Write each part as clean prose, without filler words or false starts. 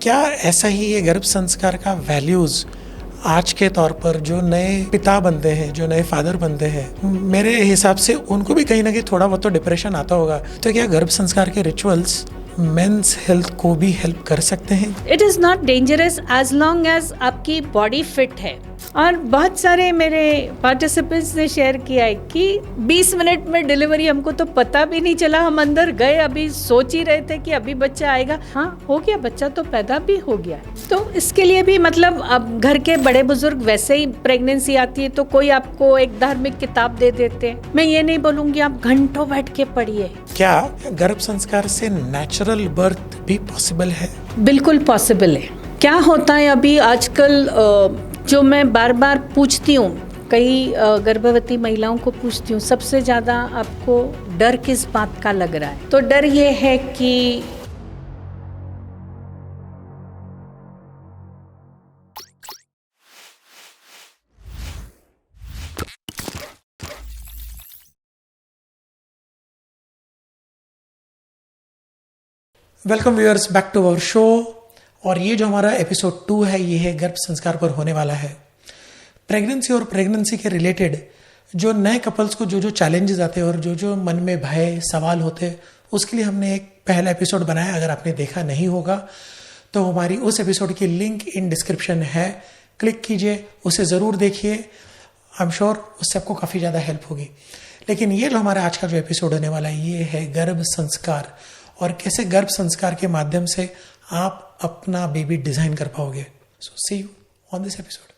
क्या ऐसा ही ये गर्भ संस्कार का वैल्यूज़ आज के तौर पर जो नए पिता बनते हैं, जो नए फादर बनते हैं, मेरे हिसाब से उनको भी कहीं ना कहीं थोड़ा बहुत तो डिप्रेशन आता होगा, तो क्या गर्भ संस्कार के रिचुअल्स मेंस हेल्थ को भी हेल्प कर सकते हैं? It is not dangerous as long as आपकी बॉडी फिट है। और बहुत सारे मेरे पार्टिसिपेंट्स ने शेयर किया है कि 20 मिनट में डिलीवरी, हमको तो पता भी नहीं चला, हम अंदर गए, अभी सोच ही रहे थे कि अभी बच्चा आएगा, हाँ हो गया, बच्चा तो पैदा भी हो गया। तो इसके लिए भी मतलब अब घर के बड़े बुजुर्ग, वैसे ही प्रेगनेंसी आती है तो कोई आपको एक धार्मिक किताब दे देते हैं। मैं ये नहीं बोलूँगी आप घंटों बैठ के पढ़िए। क्या गर्भ संस्कार से नेचुरल बर्थ भी पॉसिबल है? बिल्कुल पॉसिबल है। क्या होता है अभी आजकल, जो मैं बार बार पूछती हूँ, कई गर्भवती महिलाओं को पूछती हूँ, सबसे ज़्यादा आपको डर किस बात का लग रहा है? तो डर ये है कि welcome viewers back to our show. और ये जो हमारा एपिसोड 2 है, ये है गर्भ संस्कार पर होने वाला है। प्रेगनेंसी और प्रेगनेंसी के रिलेटेड जो नए कपल्स को जो जो चैलेंजेस आते हैं और जो जो मन में भय सवाल होते हैं, उसके लिए हमने एक पहला एपिसोड बनाया। अगर आपने देखा नहीं होगा तो हमारी उस एपिसोड की लिंक इन डिस्क्रिप्शन है, क्लिक कीजिए, उसे ज़रूर देखिए। आई एम श्योर उससे आपको काफ़ी ज़्यादा हेल्प होगी। लेकिन ये जो हमारा आज का जो एपिसोड होने वाला है, ये है गर्भ संस्कार और कैसे गर्भ संस्कार के माध्यम से आप अपना बेबी डिजाइन कर पाओगे। So see you on this episode.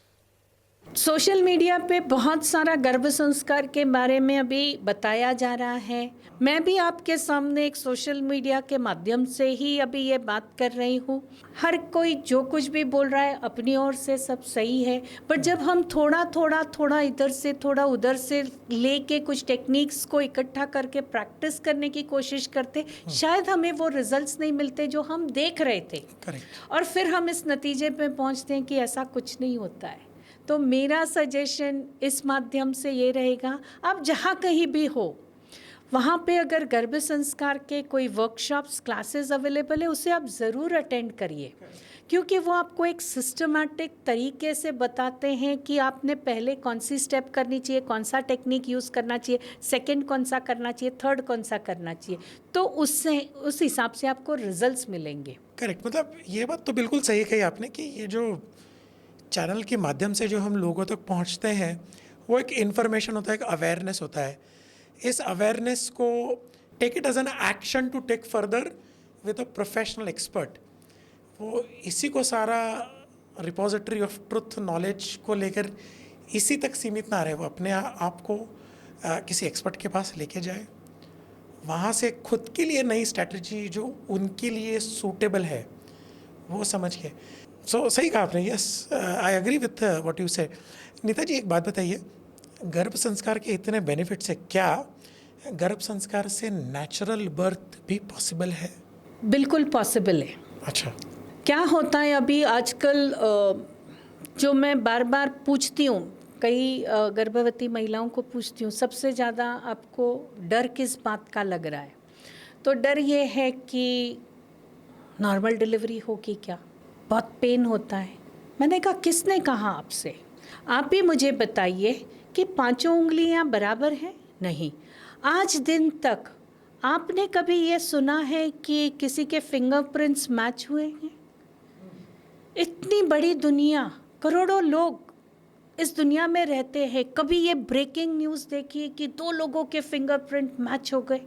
Social media पे बहुत सारा गर्भ संस्कार के बारे में अभी बताया जा रहा है। मैं भी आपके सामने एक सोशल मीडिया के माध्यम से ही अभी ये बात कर रही हूँ। हर कोई जो कुछ भी बोल रहा है अपनी ओर से सब सही है, पर जब हम थोड़ा इधर से थोड़ा उधर से लेके कुछ टेक्निक्स को इकट्ठा करके प्रैक्टिस करने की कोशिश करते, शायद हमें वो रिजल्ट्स नहीं मिलते जो हम देख रहे थे। करेक्ट। और फिर हम इस नतीजे पे पहुँचते हैं कि ऐसा कुछ नहीं होता है। तो मेरा सजेशन इस माध्यम से ये रहेगा, आप जहाँ कहीं भी हो वहाँ पे अगर गर्भ संस्कार के कोई वर्कशॉप्स, क्लासेस अवेलेबल है, उसे आप ज़रूर अटेंड करिए, क्योंकि वो आपको एक सिस्टमैटिक तरीके से बताते हैं कि आपने पहले कौन सी स्टेप करनी चाहिए, कौन सा टेक्निक यूज़ करना चाहिए, सेकंड कौन सा करना चाहिए, थर्ड कौन सा करना चाहिए। तो उससे उस हिसाब से आपको रिजल्ट्स मिलेंगे। करेक्ट। मतलब ये बात तो बिल्कुल सही कही आपने कि ये जो चैनल के माध्यम से जो हम लोगों तक पहुंचते हैं, वो एक इन्फॉर्मेशन होता है, एक अवेयरनेस होता है। इस अवेयरनेस को take it as an action to take further with a professional expert. वो इसी को सारा रिपोजिटरी ऑफ ट्रुथ नॉलेज को लेकर इसी तक सीमित ना रहे, वो अपने आप को किसी एक्सपर्ट के पास लेके जाए, वहाँ से खुद के लिए नई स्ट्रैटेजी जो उनके लिए सूटेबल है वो समझ के। सो सही कहा आपने। Yes, I agree with what you said. Neeta ji, एक बात बताइए, गर्भ संस्कार के इतने बेनिफिट्स है, क्या गर्भ संस्कार से नेचुरल बर्थ भी पॉसिबल है? बिल्कुल पॉसिबल है। अच्छा। क्या होता है अभी आजकल, जो मैं बार बार पूछती हूँ, कई गर्भवती महिलाओं को पूछती हूँ, सबसे ज़्यादा आपको डर किस बात का लग रहा है? तो डर ये है कि नॉर्मल डिलीवरी होगी क्या, बहुत पेन होता है। मैंने कहा किसने कहा आपसे? आप ही मुझे बताइए कि पांचों उंगलियां बराबर हैं? नहीं। आज दिन तक आपने कभी ये सुना है कि किसी के फिंगरप्रिंट्स मैच हुए हैं? इतनी बड़ी दुनिया, करोड़ों लोग इस दुनिया में रहते हैं, कभी ये ब्रेकिंग न्यूज़ देखिए कि 2 लोगों के फिंगरप्रिंट मैच हो गए।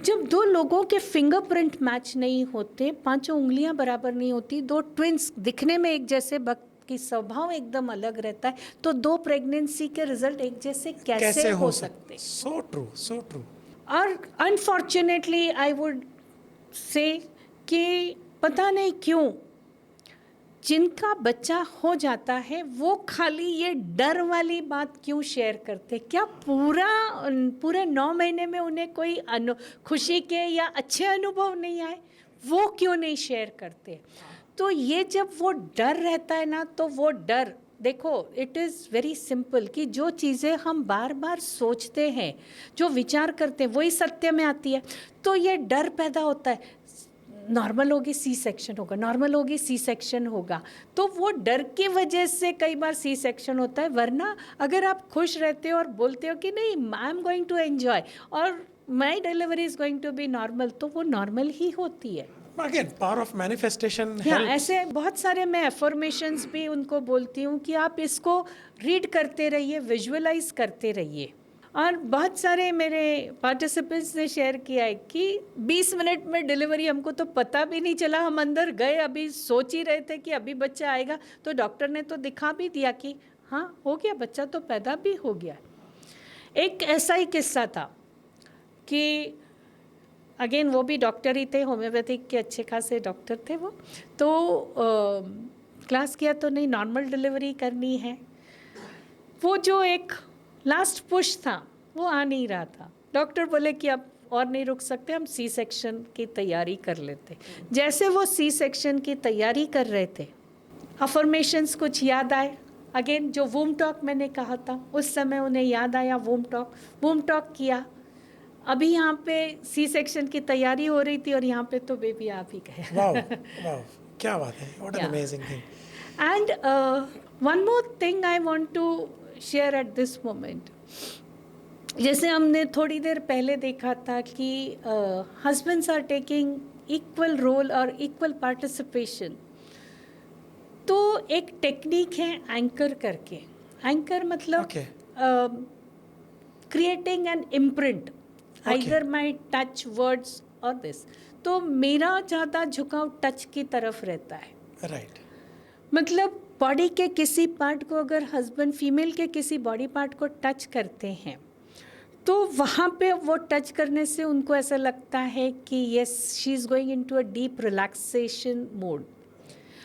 जब 2 लोगों के फिंगरप्रिंट मैच नहीं होते, पांचों उंगलियां बराबर नहीं होती, 2 ट्विंस दिखने में एक जैसे की स्वभाव एकदम अलग रहता है, तो 2 प्रेगनेंसी के रिजल्ट एक जैसे कैसे हो सकते? So true, so true. और अनफॉर्चुनेटली आई वुड से कि पता नहीं क्यों जिनका बच्चा हो जाता है वो खाली ये डर वाली बात क्यों शेयर करते? क्या पूरे 9 महीने में उन्हें कोई खुशी के या अच्छे अनुभव नहीं आए? वो क्यों नहीं शेयर करते? तो ये जब वो डर रहता है ना, तो वो डर, देखो इट इज़ वेरी सिंपल कि जो चीज़ें हम बार बार सोचते हैं, जो विचार करते हैं, वही सत्य में आती है। तो ये डर पैदा होता है। नॉर्मल होगी सी सेक्शन होगा, नॉर्मल होगी सी सेक्शन होगा। तो वो डर की वजह से कई बार सी सेक्शन होता है, वरना अगर आप खुश रहते हो और बोलते हो कि नहीं I am going to enjoy और my delivery is going to be normal, तो वो नॉर्मल ही होती है। अगेन पावर ऑफ मैनिफेस्टेशन या हेल्प्स। ऐसे बहुत सारे मैं एफर्मेशंस भी उनको बोलती हूँ कि आप इसको रीड करते रहिए, विजुअलाइज करते रहिए। और बहुत सारे मेरे पार्टिसिपेंट्स ने शेयर किया है कि 20 मिनट में डिलीवरी, हमको तो पता भी नहीं चला, हम अंदर गए, अभी सोच ही रहे थे कि अभी बच्चा आएगा, तो डॉक्टर ने तो दिखा भी दिया कि हाँ हो गया, बच्चा तो पैदा भी हो गया। एक ऐसा ही किस्सा था कि अगेन वो भी डॉक्टर ही थे, होम्योपैथिक के अच्छे खासे डॉक्टर थे वो। तो क्लास किया तो नहीं, नॉर्मल डिलीवरी करनी है। वो जो एक लास्ट पुश था वो आ नहीं रहा था। डॉक्टर बोले कि अब और नहीं रुक सकते, हम सी सेक्शन की तैयारी कर लेते। जैसे वो सी सेक्शन की तैयारी कर रहे थे, अफर्मेशंस कुछ याद आए। अगेन जो वूम टॉक मैंने कहा था, उस समय उन्हें याद आया वूम टॉक किया। अभी यहाँ पे सी सेक्शन की तैयारी हो रही थी और यहाँ पे तो बेबी आप ही गए। वाओ वाओ, क्या बात है, what an amazing thing. And one more thing I want to share at this moment. जैसे हमने थोड़ी देर पहले देखा था कि husbands are taking equal role और इक्वल पार्टिसिपेशन। तो एक टेक्निक है एंकर करके। एंकर मतलब creating an imprint, either my touch words और दिस। तो मेरा ज़्यादा झुकाव टच की तरफ रहता है। राइट। मतलब बॉडी के किसी पार्ट को अगर हस्बैंड फीमेल के किसी बॉडी पार्ट को टच करते हैं तो वहाँ पे वो टच करने से उनको ऐसा लगता है कि yes she is going into a deep relaxation mode.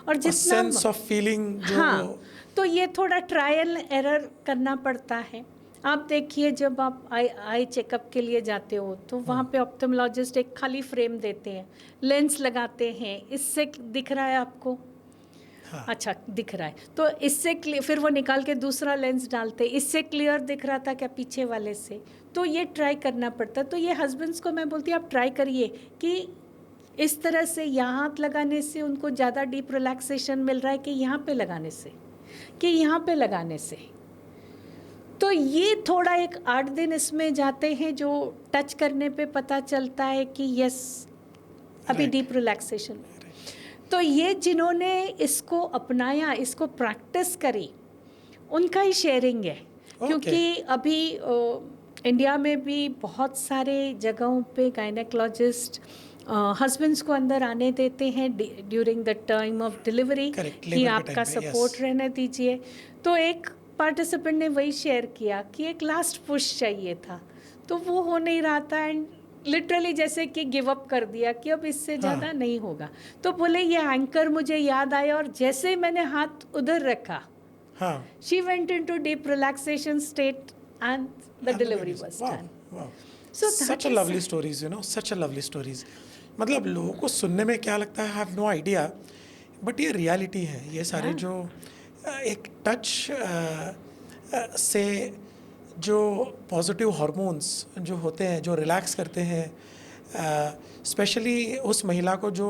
और जितना सेंस ऑफ फीलिंग जो, हाँ, तो ये थोड़ा ट्रायल एरर करना पड़ता है। आप देखिए जब आप आई चेकअप के लिए जाते हो तो वहाँ पे ऑप्थेमोलॉजिस्ट एक खाली फ्रेम देते हैं, लेंस लगाते हैं, इससे दिख रहा है आपको? हाँ। अच्छा दिख रहा है, तो इससे फिर वो निकाल के दूसरा लेंस डालते, इससे क्लियर दिख रहा था क्या पीछे वाले से? तो ये ट्राई करना पड़ता। तो ये हस्बैंड्स को मैं बोलती हूँ आप ट्राई करिए कि इस तरह से यहाँ हाथ लगाने से उनको ज़्यादा डीप रिलैक्सेशन मिल रहा है कि यहाँ पे लगाने से, कि यहाँ पे लगाने से। तो ये थोड़ा एक 8 दिन इसमें जाते हैं जो टच करने पे पता चलता है कि यस अभी डीप रिलैक्सेशन। तो ये जिन्होंने इसको अपनाया, इसको प्रैक्टिस करी, उनका ही शेयरिंग है। क्योंकि अभी इंडिया में भी बहुत सारे जगहों पे गायनेकोलॉजिस्ट हस्बैंड्स को अंदर आने देते हैं during the time of delivery कि आपका सपोर्ट रहने दीजिए। तो एक पार्टिसिपेंट ने वही शेयर किया कि एक लास्ट पुश चाहिए था, तो वो हो नहीं रहा था एंड लिटरली जैसे कि गिव अप कर दिया कि अब इससे ज़्यादा नहीं होगा। तो बोले ये एंकर मुझे याद आया और जैसे ही मैंने हाथ उधर रखा, she went into deep relaxation state and the delivery was done. So such a lovely stories, you know, such a lovely stories. मतलब लोगों को सुनने में क्या लगता है, हैव नो आइडिया, बट ये रियलिटी है। ये सारे जो एक टच से जो पॉजिटिव हार्मोन्स जो होते हैं, जो रिलैक्स करते हैं, स्पेशली उस महिला को जो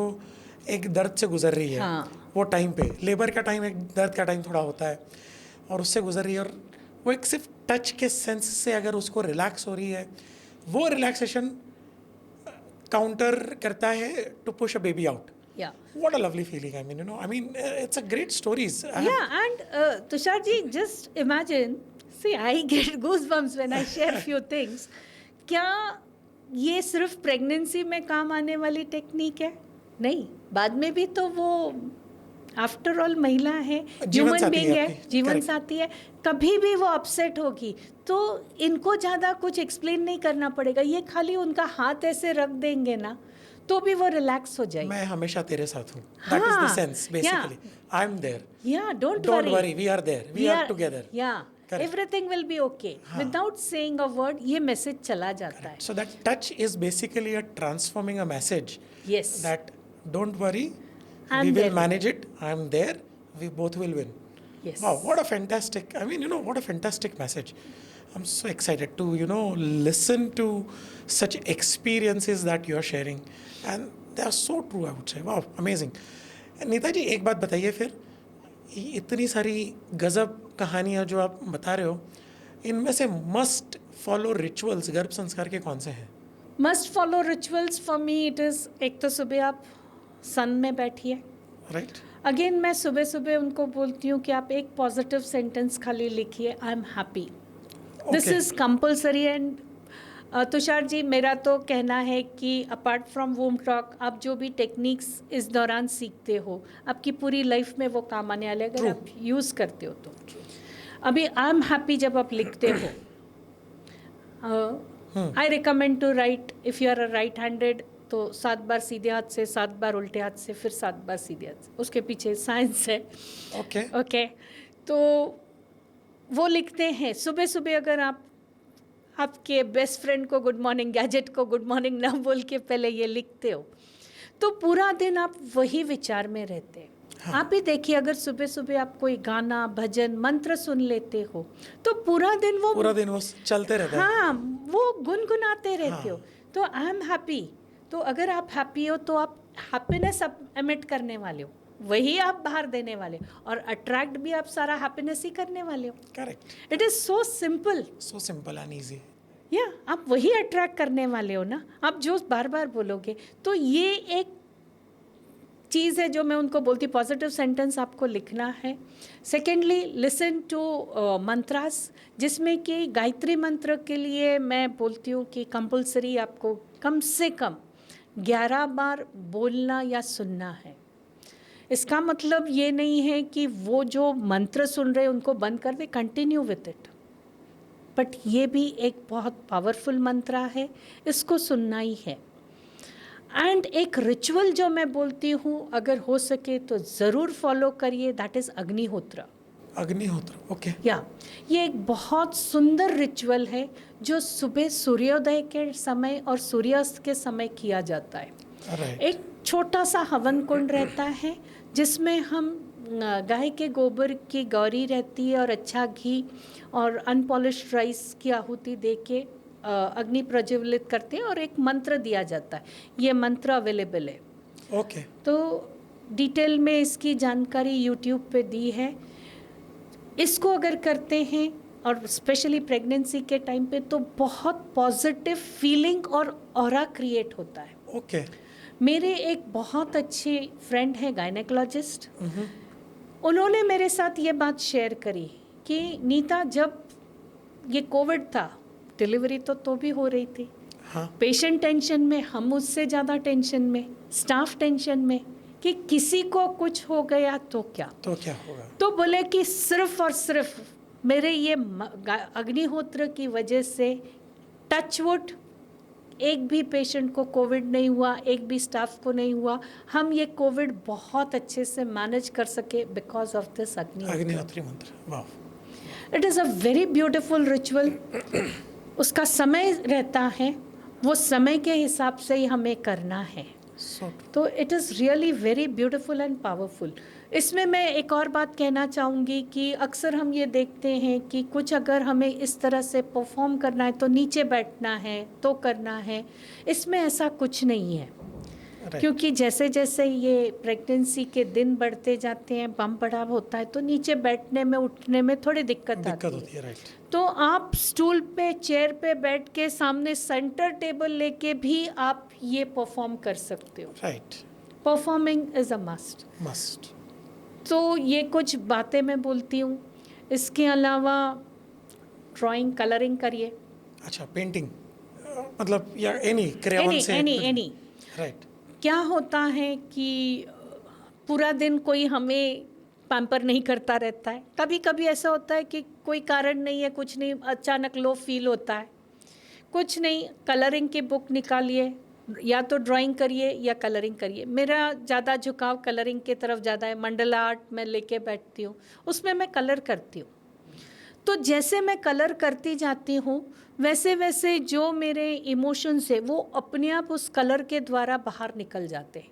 एक दर्द से गुजर रही है, वो टाइम पे लेबर का टाइम, एक दर्द का टाइम थोड़ा होता है और उससे गुजर रही है, और वो एक सिर्फ टच के सेंस से अगर उसको रिलैक्स हो रही है, वो रिलैक्सेशन काउंटर करता है to push a baby out. What a lovely feeling. I mean, it's a great stories. Yeah, and Tushar ji, just imagine, see, I get goosebumps when I share few things. क्या ये सिर्फ pregnancy में काम आने वाली technique है? नहीं, बाद में भी तो वो आफ्टर ऑल महिला है, ह्यूमन बीइंग है, जीवन साथी है, कभी भी वो अपसेट होगी तो इनको ज़्यादा कुछ एक्सप्लेन नहीं करना पड़ेगा, ये खाली उनका हाथ ऐसे रख देंगे ना तो भी वो रिलैक्स हो जाएगी। मैं हमेशा तेरे साथ हूँ। That is the sense basically. I'm there. Yeah, don't worry. We are there. We are together. Yeah. Correct. Everything will be okay. Without saying a word, ये मैसेज चला जाता है। So that touch is basically a transforming a message. Yes. That don't worry, we will manage it. I'm there. We both will win. Yes. Wow, what a fantastic! I mean, what a fantastic message. I'm so excited to listen to such experiences that you're sharing, and they are so true, I would say. वाह, amazing. Nita ji, एक बात बताइए फिर, इतनी सारी गजब कहानियाँ जो आप बता रहे हो, इनमें से मस्ट फॉलो रिचुअल्स गर्भ संस्कार के कौन से हैं? Must follow rituals for me it is, एक तो सुबह आप सन में बैठिए। राइट। अगेन मैं सुबह सुबह उनको बोलती हूँ कि आप एक पॉजिटिव सेंटेंस खाली लिखिए, I am happy. This Okay. Is compulsory. And Tushar ji, मेरा तो कहना है कि अपार्ट फ्रॉम वूम टॉक, आप जो भी टेक्निक्स इस दौरान सीखते हो, आपकी पूरी लाइफ में वो काम आने वाले, अगर True. आप यूज़ करते हो तो। अभी आई एम हैप्पी जब आप लिखते हो, I recommend to write, if you are a right handed तो 7 बार सीधे हाथ से, 7 बार उल्टे हाथ से, फिर 7 बार सीधे हाथ से। उसके पीछे साइंस है। ओके। ओके, तो वो लिखते हैं सुबह सुबह। अगर आप आपके बेस्ट फ्रेंड को गुड मॉर्निंग, गैजेट को गुड मॉर्निंग ना बोल के पहले ये लिखते हो, तो पूरा दिन आप वही विचार में रहते हैं। हाँ। आप ही देखिए, अगर सुबह सुबह आप कोई गाना, भजन, मंत्र सुन लेते हो तो पूरा दिन वो चलते रहता है। हाँ, वो गुनगुनाते रहते हो। हाँ। तो आई एम हैप्पी, तो अगर आप हैप्पी हो तो आप हैप्पीनेस एमिट करने वाले हो, वही आप बाहर देने वाले हो, और अट्रैक्ट भी आप सारा हैप्पीनेस ही करने वाले हो। Correct. It is so simple. So simple and easy. या आप वही अट्रैक्ट करने वाले हो ना, आप जो बार बार बोलोगे। तो ये एक चीज़ है जो मैं उनको बोलती, पॉजिटिव सेंटेंस आपको लिखना है। सेकेंडली, लिसन टू मंत्रास, जिसमें कि गायत्री मंत्र के लिए मैं बोलती हूँ कि कंपलसरी आपको कम से कम 11 बार बोलना या सुनना है। इसका मतलब ये नहीं है कि वो जो मंत्र सुन रहे हैं उनको बंद कर दे, कंटिन्यू विथ इट, बट ये भी एक बहुत पावरफुल मंत्र है, इसको सुनना ही है। एंड एक रिचुअल जो मैं बोलती हूँ, अगर हो सके तो ज़रूर फॉलो करिए, दैट इज़ अग्निहोत्र। अग्निहोत्र, ओके। या ये एक बहुत सुंदर रिचुअल है जो सुबह सूर्योदय के समय और सूर्यास्त के समय किया जाता है। राइट। एक छोटा सा हवन कुंड रहता है जिसमें हम गाय के गोबर की गौरी रहती है और अच्छा घी और अनपॉलिश्ड राइस की आहुति दे के अग्नि प्रज्वलित करते हैं, और एक मंत्र दिया जाता है। ये मंत्र अवेलेबल है। ओके। तो डिटेल में इसकी जानकारी यूट्यूब पे दी है। इसको अगर करते हैं, और स्पेशली प्रेगनेंसी के टाइम पे, तो बहुत पॉजिटिव फीलिंग और ऑरा क्रिएट होता है। ओके। मेरे एक बहुत अच्छे फ्रेंड हैं गायनेकोलॉजिस्ट, उन्होंने मेरे साथ ये बात शेयर करी कि नीता, जब ये कोविड था, डिलीवरी तो भी हो रही थी। हाँ। पेशेंट टेंशन में, हम उससे ज़्यादा टेंशन में, स्टाफ टेंशन में कि किसी को कुछ हो गया तो क्या होगा। तो बोले कि सिर्फ और सिर्फ मेरे ये अग्निहोत्र की वजह से, टचवुड, एक भी पेशेंट को कोविड नहीं हुआ, एक भी स्टाफ को नहीं हुआ। हम ये कोविड बहुत अच्छे से मैनेज कर सके बिकॉज ऑफ दिस अग्निहोत्री मंत्र। वाह। It is a very beautiful ritual. उसका समय रहता है, वो समय के हिसाब से ही हमें करना है। तो it is really very beautiful and powerful. इसमें मैं एक और बात कहना चाहूँगी कि अक्सर हम ये देखते हैं कि कुछ अगर हमें इस तरह से परफॉर्म करना है तो नीचे बैठना है, तो करना है। इसमें ऐसा कुछ नहीं है। क्योंकि जैसे जैसे ये प्रेगनेंसी के दिन बढ़ते जाते हैं, बम बढ़ाव होता है, तो नीचे बैठने में, उठने में थोड़ी दिक्कत आती है। राइट। तो आप स्टूल पे, चेयर पे बैठ के, सामने सेंटर टेबल लेके भी आप ये परफॉर्म कर सकते हो। Right. Performing is a must. तो ये कुछ बातें मैं बोलती हूँ। इसके अलावा ड्राइंग, कलरिंग करिए। अच्छा, पेंटिंग, मतलब या एनी क्रेयॉन से। एनी। राइट। क्या होता है कि पूरा दिन कोई हमें पैम्पर नहीं करता रहता है। कभी कभी ऐसा होता है कि कोई कारण नहीं है, कुछ नहीं, अचानक लो फील होता है, कुछ नहीं, कलरिंग की बुक निकालिए, या तो ड्राइंग करिए या कलरिंग करिए। मेरा ज़्यादा झुकाव कलरिंग की तरफ ज़्यादा है। मंडला आर्ट मैं लेके बैठती हूँ, उसमें मैं कलर करती हूँ। तो जैसे मैं कलर करती जाती हूँ, वैसे वैसे जो मेरे इमोशंस है वो अपने आप उस कलर के द्वारा बाहर निकल जाते हैं,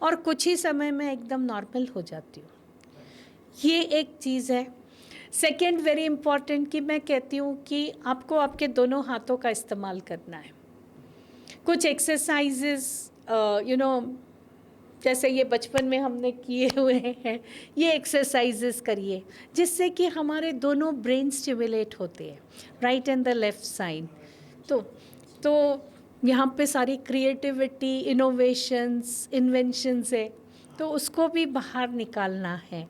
और कुछ ही समय में एकदम नॉर्मल हो जाती हूँ। ये एक चीज़ है। सेकेंड वेरी इम्पॉर्टेंट कि मैं कहती हूँ कि आपको आपके दोनों हाथों का इस्तेमाल करना है। कुछ एक्सरसाइजेस जैसे ये बचपन में हमने किए हुए हैं, ये एक्सरसाइजेस करिए जिससे कि हमारे दोनों ब्रेन स्टिमुलेट होते हैं, right and the left side. तो यहाँ पे सारी क्रिएटिविटी, इनोवेशंस, इन्वेंशंस है, तो उसको भी बाहर निकालना है।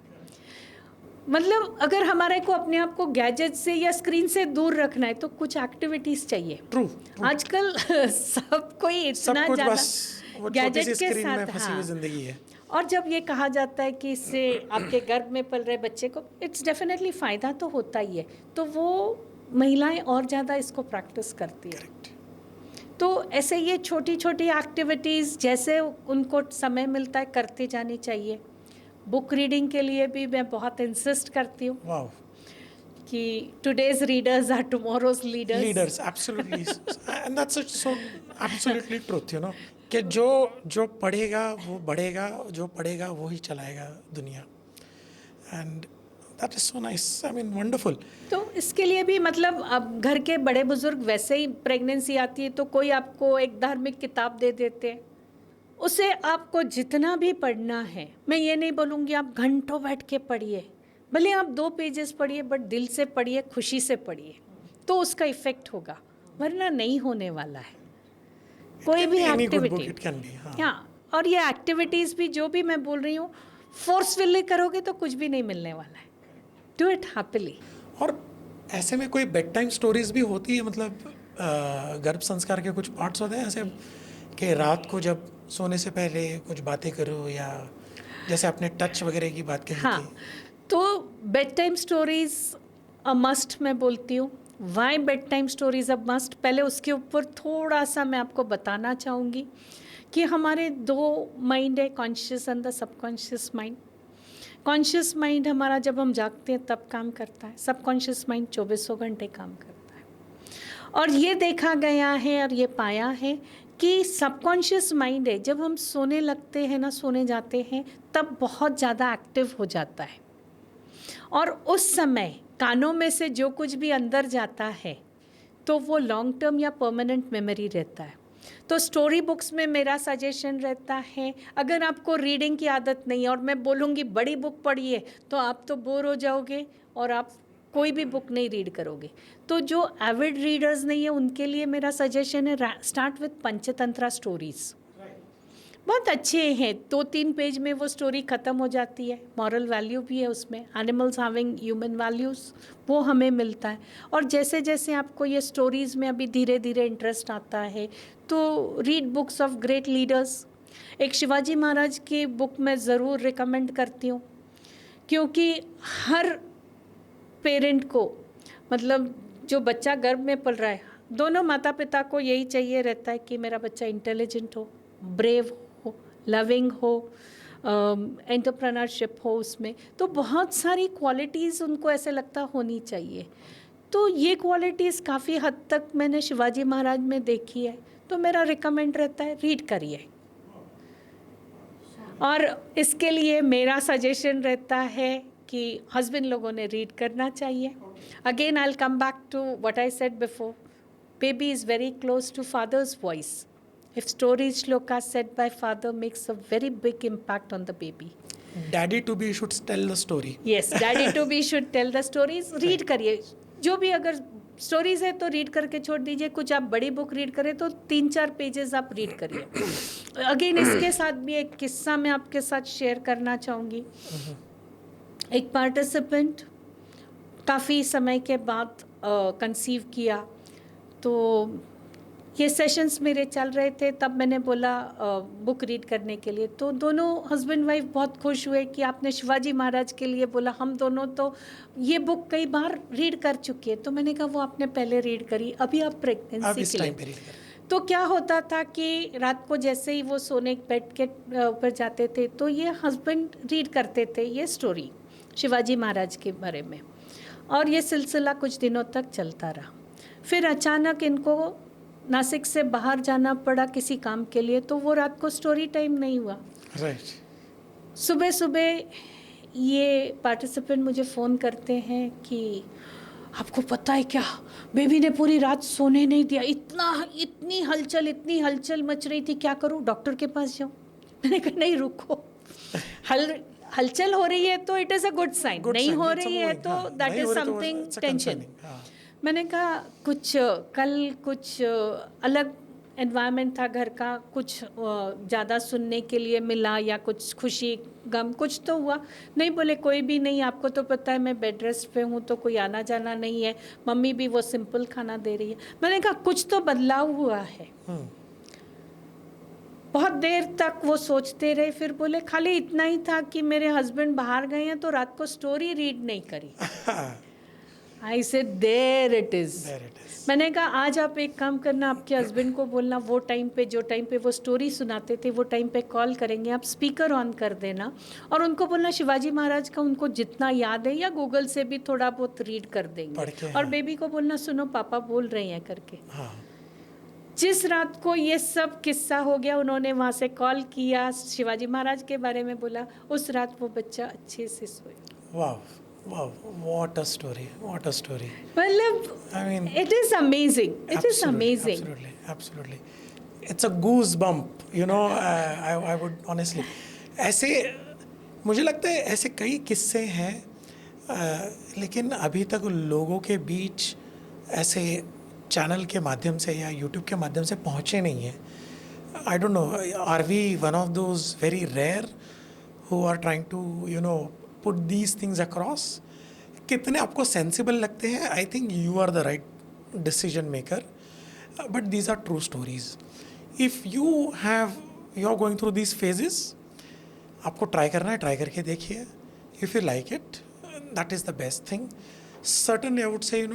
मतलब अगर हमारे को अपने आप को गैजेट से या स्क्रीन से दूर रखना है तो कुछ एक्टिविटीज चाहिए। ट्रू। आजकल सब कोई सब इतना कुछ ज़्यादा बस वो छोटी गैजेट सी के स्क्रीन में साथ, फंसी हुई हाँ। जिंदगी है। और जब ये कहा जाता है कि इससे आपके गर्भ में पल रहे बच्चे को इट्स डेफिनेटली फ़ायदा तो होता ही है, तो वो महिलाएं और ज़्यादा इसको प्रैक्टिस करती है। तो ऐसे ये छोटी छोटी एक्टिविटीज़ जैसे उनको समय मिलता है करते जानी चाहिए। बुक रीडिंग के लिए भी मैं बहुत इंसिस्ट करती हूँ वाओ। कि today's readers are tomorrow's leaders. Leaders, absolutely, and that's so absolutely truth, you know, कि जो पढ़ेगा वो बढ़ेगा, जो पढ़ेगा वो ही चलाएगा दुनिया। And that is so nice, I mean wonderful. तो इसके लिए भी मतलब अब घर के बड़े बुजुर्ग, वैसे ही प्रेगनेंसी आती है तो कोई आपको एक धार्मिक किताब दे देते हैं, उसे आपको जितना भी पढ़ना है, मैं ये नहीं बोलूँगी आप घंटों बैठ के पढ़िए, भले आप 2 पेजेस पढ़िए, बट दिल से पढ़िए, खुशी से पढ़िए, तो उसका इफेक्ट होगा, वरना नहीं होने वाला है। कोई भी एक्टिविटी, इट कैन बी, हाँ। और ये एक्टिविटीज़ भी जो भी मैं बोल रही हूँ, फोर्सफुली करोगे तो कुछ भी नहीं मिलने वाला है। Do it happily. और ऐसे में कोई बेड टाइम स्टोरीज भी होती है, मतलब गर्भ संस्कार के कुछ पार्ट्स होते हैं ऐसे कि रात को जब सोने से पहले कुछ बातें करो, या जैसे आपने टच वगैरह की बात कही हाँ, थी। तो bed time stories a must मैं बोलती हूँ। Why bed time stories a must, पहले उसके ऊपर थोड़ा सा मैं आपको बताना चाहूँगी कि हमारे 2 माइंड है, conscious and the subconscious mind. Conscious mind हमारा जब हम जागते हैं तब काम करता है, सबकॉन्शियस माइंड 24 घंटे काम करता है। और ये देखा गया है और ये पाया है कि सबकॉन्शियस माइंड है, जब हम सोने लगते हैं ना, सोने जाते हैं, तब बहुत ज़्यादा एक्टिव हो जाता है। और उस समय कानों में से जो कुछ भी अंदर जाता है तो वो लॉन्ग टर्म या परमानेंट मेमोरी रहता है। तो स्टोरी बुक्स में मेरा सजेशन रहता है, अगर आपको रीडिंग की आदत नहीं है और मैं बोलूँगी बड़ी बुक पढ़िए, तो आप तो बोर हो जाओगे और आप कोई भी बुक नहीं रीड करोगे। तो जो एविड रीडर्स नहीं है उनके लिए मेरा सजेशन है, स्टार्ट विथ पंचतंत्रा स्टोरीज़। बहुत अच्छे हैं, 2-3 पेज में वो स्टोरी ख़त्म हो जाती है। मॉरल वैल्यू भी है उसमें, एनिमल्स हैविंग ह्यूमन वैल्यूज़, वो हमें मिलता है। और जैसे जैसे आपको ये स्टोरीज़ में अभी धीरे धीरे इंटरेस्ट आता है तो read books of great leaders. एक शिवाजी महाराज की बुक मैं ज़रूर रिकमेंड करती हूँ, क्योंकि हर पेरेंट को, मतलब जो बच्चा गर्भ में पल रहा है, दोनों माता पिता को यही चाहिए रहता है कि मेरा बच्चा इंटेलिजेंट हो, ब्रेव हो, लविंग हो, एंटरप्रेन्योरशिप हो उसमें। तो बहुत सारी क्वालिटीज़ उनको ऐसे लगता होनी चाहिए। तो ये क्वालिटीज़ काफ़ी हद तक मैंने शिवाजी महाराज में देखी है, तो मेरा रिकमेंड रहता है रीड करिए। और इसके लिए मेरा सजेशन रहता है कि हस्बैंड लोगों ने रीड करना चाहिए। Again I will come back to what I said before, baby is very close to father's voice. If stories shlokas said by father makes a very big impact on the baby. Daddy to be should tell the story. Yes, daddy to be should tell the stories. Read करिए, जो भी अगर stories है तो read करके छोड़ दीजिए। कुछ आप बड़ी बुक रीड करें तो 3-4 पेजेस आप रीड करिए। अगेन इसके साथ भी एक किस्सा मैं आपके साथ शेयर करना चाहूँगी। एक पार्टिसिपेंट काफ़ी समय के बाद कंसीव किया, तो ये सेशंस मेरे चल रहे थे, तब मैंने बोला बुक रीड करने के लिए। तो दोनों हस्बैंड वाइफ बहुत खुश हुए कि आपने शिवाजी महाराज के लिए बोला, हम दोनों तो ये बुक कई बार रीड कर चुके हैं। तो मैंने कहा वो आपने पहले रीड करी, अभी आप प्रेगनेंसी के लिए। तो क्या होता था कि रात को जैसे ही वो सोने बेड के ऊपर जाते थे तो ये हस्बैंड रीड करते थे ये स्टोरी शिवाजी महाराज के बारे में, और ये सिलसिला कुछ दिनों तक चलता रहा। फिर अचानक इनको नासिक से बाहर जाना पड़ा किसी काम के लिए, तो वो रात को स्टोरी टाइम नहीं हुआ। सुबह सुबह ये पार्टिसिपेंट मुझे फ़ोन करते हैं कि आपको पता है क्या, बेबी ने पूरी रात सोने नहीं दिया, इतनी हलचल मच रही थी, क्या करूं, डॉक्टर के पास जाऊं। मैंने कहा नहीं रुको, हलचल हो रही है तो it is a good sign, नहीं हो रही है तो दैट इज समथिंग टेंशन। मैंने कहा कल कुछ अलग एनवायरनमेंट था घर का, कुछ ज़्यादा सुनने के लिए मिला या कुछ खुशी गम कुछ तो हुआ नहीं। बोले कोई भी नहीं, आपको तो पता है मैं बेड रेस्ट पे हूँ तो कोई आना जाना नहीं है, मम्मी भी वो सिंपल खाना दे रही है। मैंने कहा कुछ तो बदलाव हुआ है। बहुत देर तक वो सोचते रहे, फिर बोले खाली इतना ही था कि मेरे हस्बैंड बाहर गए हैं तो रात को स्टोरी रीड नहीं करी। I said there it is. मैंने कहा आज आप एक काम करना, आपके हस्बैंड को बोलना वो टाइम पे जो टाइम पे वो स्टोरी सुनाते थे वो टाइम पे कॉल करेंगे, आप स्पीकर ऑन कर देना और उनको बोलना शिवाजी महाराज का उनको जितना याद है या गूगल से भी थोड़ा बहुत रीड कर देंगे और बेबी को बोलना सुनो पापा बोल रहे हैं करके। जिस रात को ये सब किस्सा हो गया, उन्होंने वहाँ से कॉल किया, शिवाजी महाराज के बारे में बोला, उस रात वो बच्चा अच्छे से सोया। वाह वाह, what a story, what a story. मतलब I mean, it is amazing, it is amazing. Absolutely, absolutely. It's a goosebump, you know. I would honestly, ऐसे मुझे लगता है ऐसे कई किस्से हैं, लेकिन अभी तक लोगों के बीच ऐसे चैनल के माध्यम से या यूट्यूब के माध्यम से पहुँचे नहीं हैं. I don't know, are we one of those very rare who are trying to put these things across? कितने आपको सेंसिबल लगते हैं? I think you are the right decision maker, but these are true stories. If you are going through these phases, आपको try करना है, try करके देखिए. If you like it, that is the best thing. Certainly, I would say,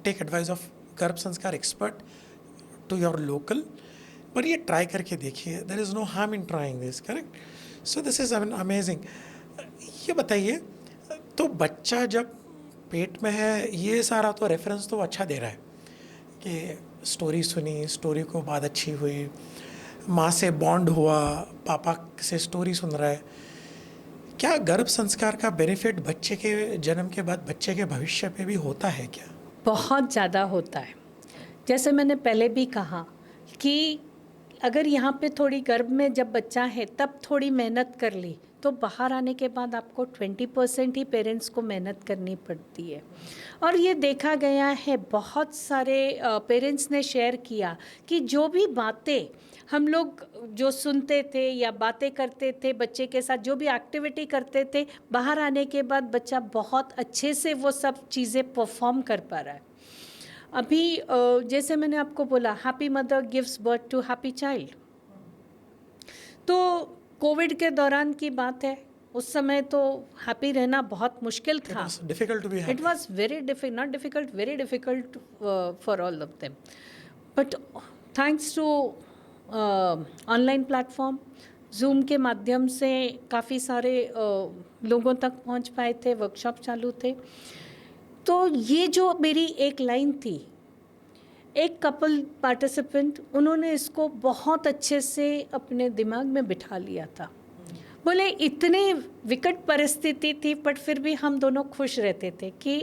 take advice of गर्भ संस्कार expert to your local, पर ये try करके देखिए. There is no harm in trying this, correct? So this is amazing. ये बताइए, तो बच्चा जब पेट में है, ये सारा तो रेफरेंस तो अच्छा दे रहा है कि स्टोरी सुनी, स्टोरी को बाद अच्छी हुई, माँ से बॉन्ड हुआ, पापा से स्टोरी सुन रहा है. क्या गर्भ संस्कार का बेनिफिट बच्चे के जन्म के बाद बच्चे के भविष्य पे भी होता है क्या? बहुत ज़्यादा होता है. जैसे मैंने पहले भी कहा कि अगर यहाँ पे थोड़ी गर्भ में जब बच्चा है तब थोड़ी मेहनत कर ली, तो बाहर आने के बाद आपको 20% ही पेरेंट्स को मेहनत करनी पड़ती है. और ये देखा गया है, बहुत सारे पेरेंट्स ने शेयर किया कि जो भी बातें हम लोग जो सुनते थे या बातें करते थे बच्चे के साथ, जो भी एक्टिविटी करते थे, बाहर आने के बाद बच्चा बहुत अच्छे से वो सब चीज़ें परफॉर्म कर पा रहा है. अभी जैसे मैंने आपको बोला, happy mother gives birth to happy child. तो कोविड के दौरान की बात है, उस समय तो हैप्पी रहना बहुत मुश्किल था. It was very difficult, not difficult, very difficult for all of them. But thanks to online platform, zoom के माध्यम से काफ़ी सारे लोगों तक पहुंच पाए थे, वर्कशॉप चालू थे. तो ये जो मेरी एक लाइन थी, एक कपल पार्टिसिपेंट, उन्होंने इसको बहुत अच्छे से अपने दिमाग में बिठा लिया था. बोले इतनी विकट परिस्थिति थी बट फिर भी हम दोनों खुश रहते थे कि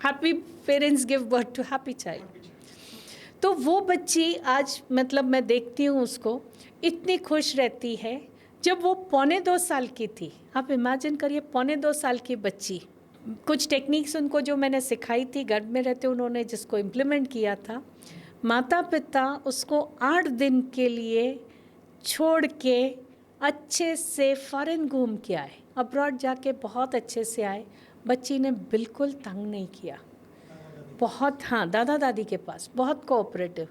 happy parents give birth to happy child. तो वो बच्ची आज, मतलब मैं देखती हूँ उसको, इतनी खुश रहती है. जब वो 1.25 साल की थी, आप इमेजिन करिए, 1.25 साल की बच्ची, कुछ टेक्निक्स उनको जो मैंने सिखाई थी गर्भ में रहते, उन्होंने जिसको इम्प्लीमेंट किया था, माता पिता उसको 8 दिन के लिए छोड़ के अच्छे से फॉरेन घूम के आए, अब्रॉड जाके बहुत अच्छे से आए. बच्ची ने बिल्कुल तंग नहीं किया, बहुत, हाँ, दादा दादी के पास बहुत कोऑपरेटिव.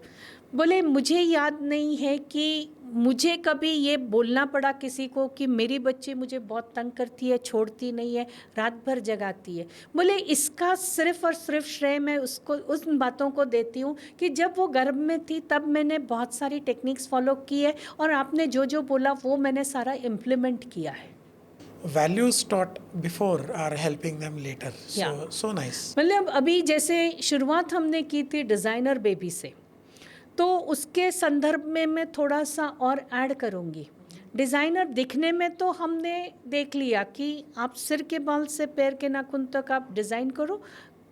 बोले मुझे याद नहीं है कि मुझे कभी ये बोलना पड़ा किसी को कि मेरी बच्ची मुझे बहुत तंग करती है, छोड़ती नहीं है, रात भर जगाती है. बोले इसका सिर्फ और सिर्फ श्रेय मैं उसको, उन बातों को देती हूँ कि जब वो गर्भ में थी तब मैंने बहुत सारी टेक्निक्स फॉलो की है और आपने जो जो बोला वो मैंने सारा इम्प्लीमेंट किया है. Values taught before are helping them later. So nice. मतलब अभी जैसे शुरुआत हमने की थी डिज़ाइनर बेबी से, तो उसके संदर्भ में मैं थोड़ा सा और ऐड करूँगी. डिज़ाइनर दिखने में तो हमने देख लिया कि आप सिर के बाल से पैर के नाखून तक आप डिज़ाइन करो,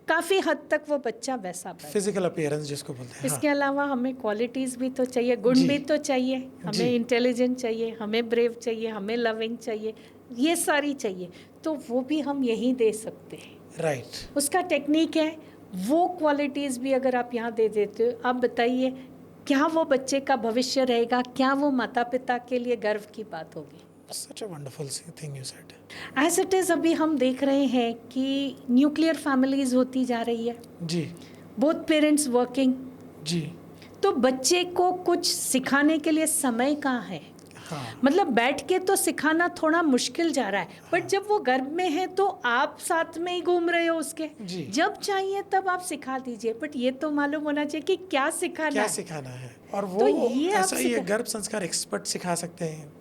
काफ़ी हद तक वो बच्चा वैसा बने। फिजिकल अपीयरेंस जिसको बोलते हैं। इसके अलावा हमें क्वालिटीज़ भी तो चाहिए, गुण जी। भी तो चाहिए, जी। हमें इंटेलिजेंट चाहिए, हमें ब्रेव चाहिए, हमें लविंग चाहिए, ये सारी चाहिए, तो वो भी हम यहीं दे सकते हैं। राइट। उसका टेक्निक है, वो क्वालिटीज़ भी अगर आप यहाँ दे देते हो, आप बताइए क्या वो बच्चे का भविष्य रहेगा, क्या वो माता पिता के लिए गर्व की बात होगी। Such a wonderful thing you said. As it is अभी हम देख रहे हैं कि न्यूक्लियर फैमिलीज होती जा रही है, जी। बोथ पेरेंट्स वर्किंग, जी। तो बच्चे को कुछ सिखाने के लिए समय कहाँ है। हाँ। मतलब बैठ के तो सिखाना थोड़ा मुश्किल जा रहा है, बट जब वो गर्भ में है तो आप साथ में ही घूम रहे हो उसके, जी। जब चाहिए तब आप सिखा दीजिए, बट ये तो मालूम होना चाहिए कि क्या सिखाना क्या है। सिखाना है, और वो तो ये आप ऐसा ही है, सिखा- गर्भ संस्कार एक्सपर्ट सिखा सकते हैं।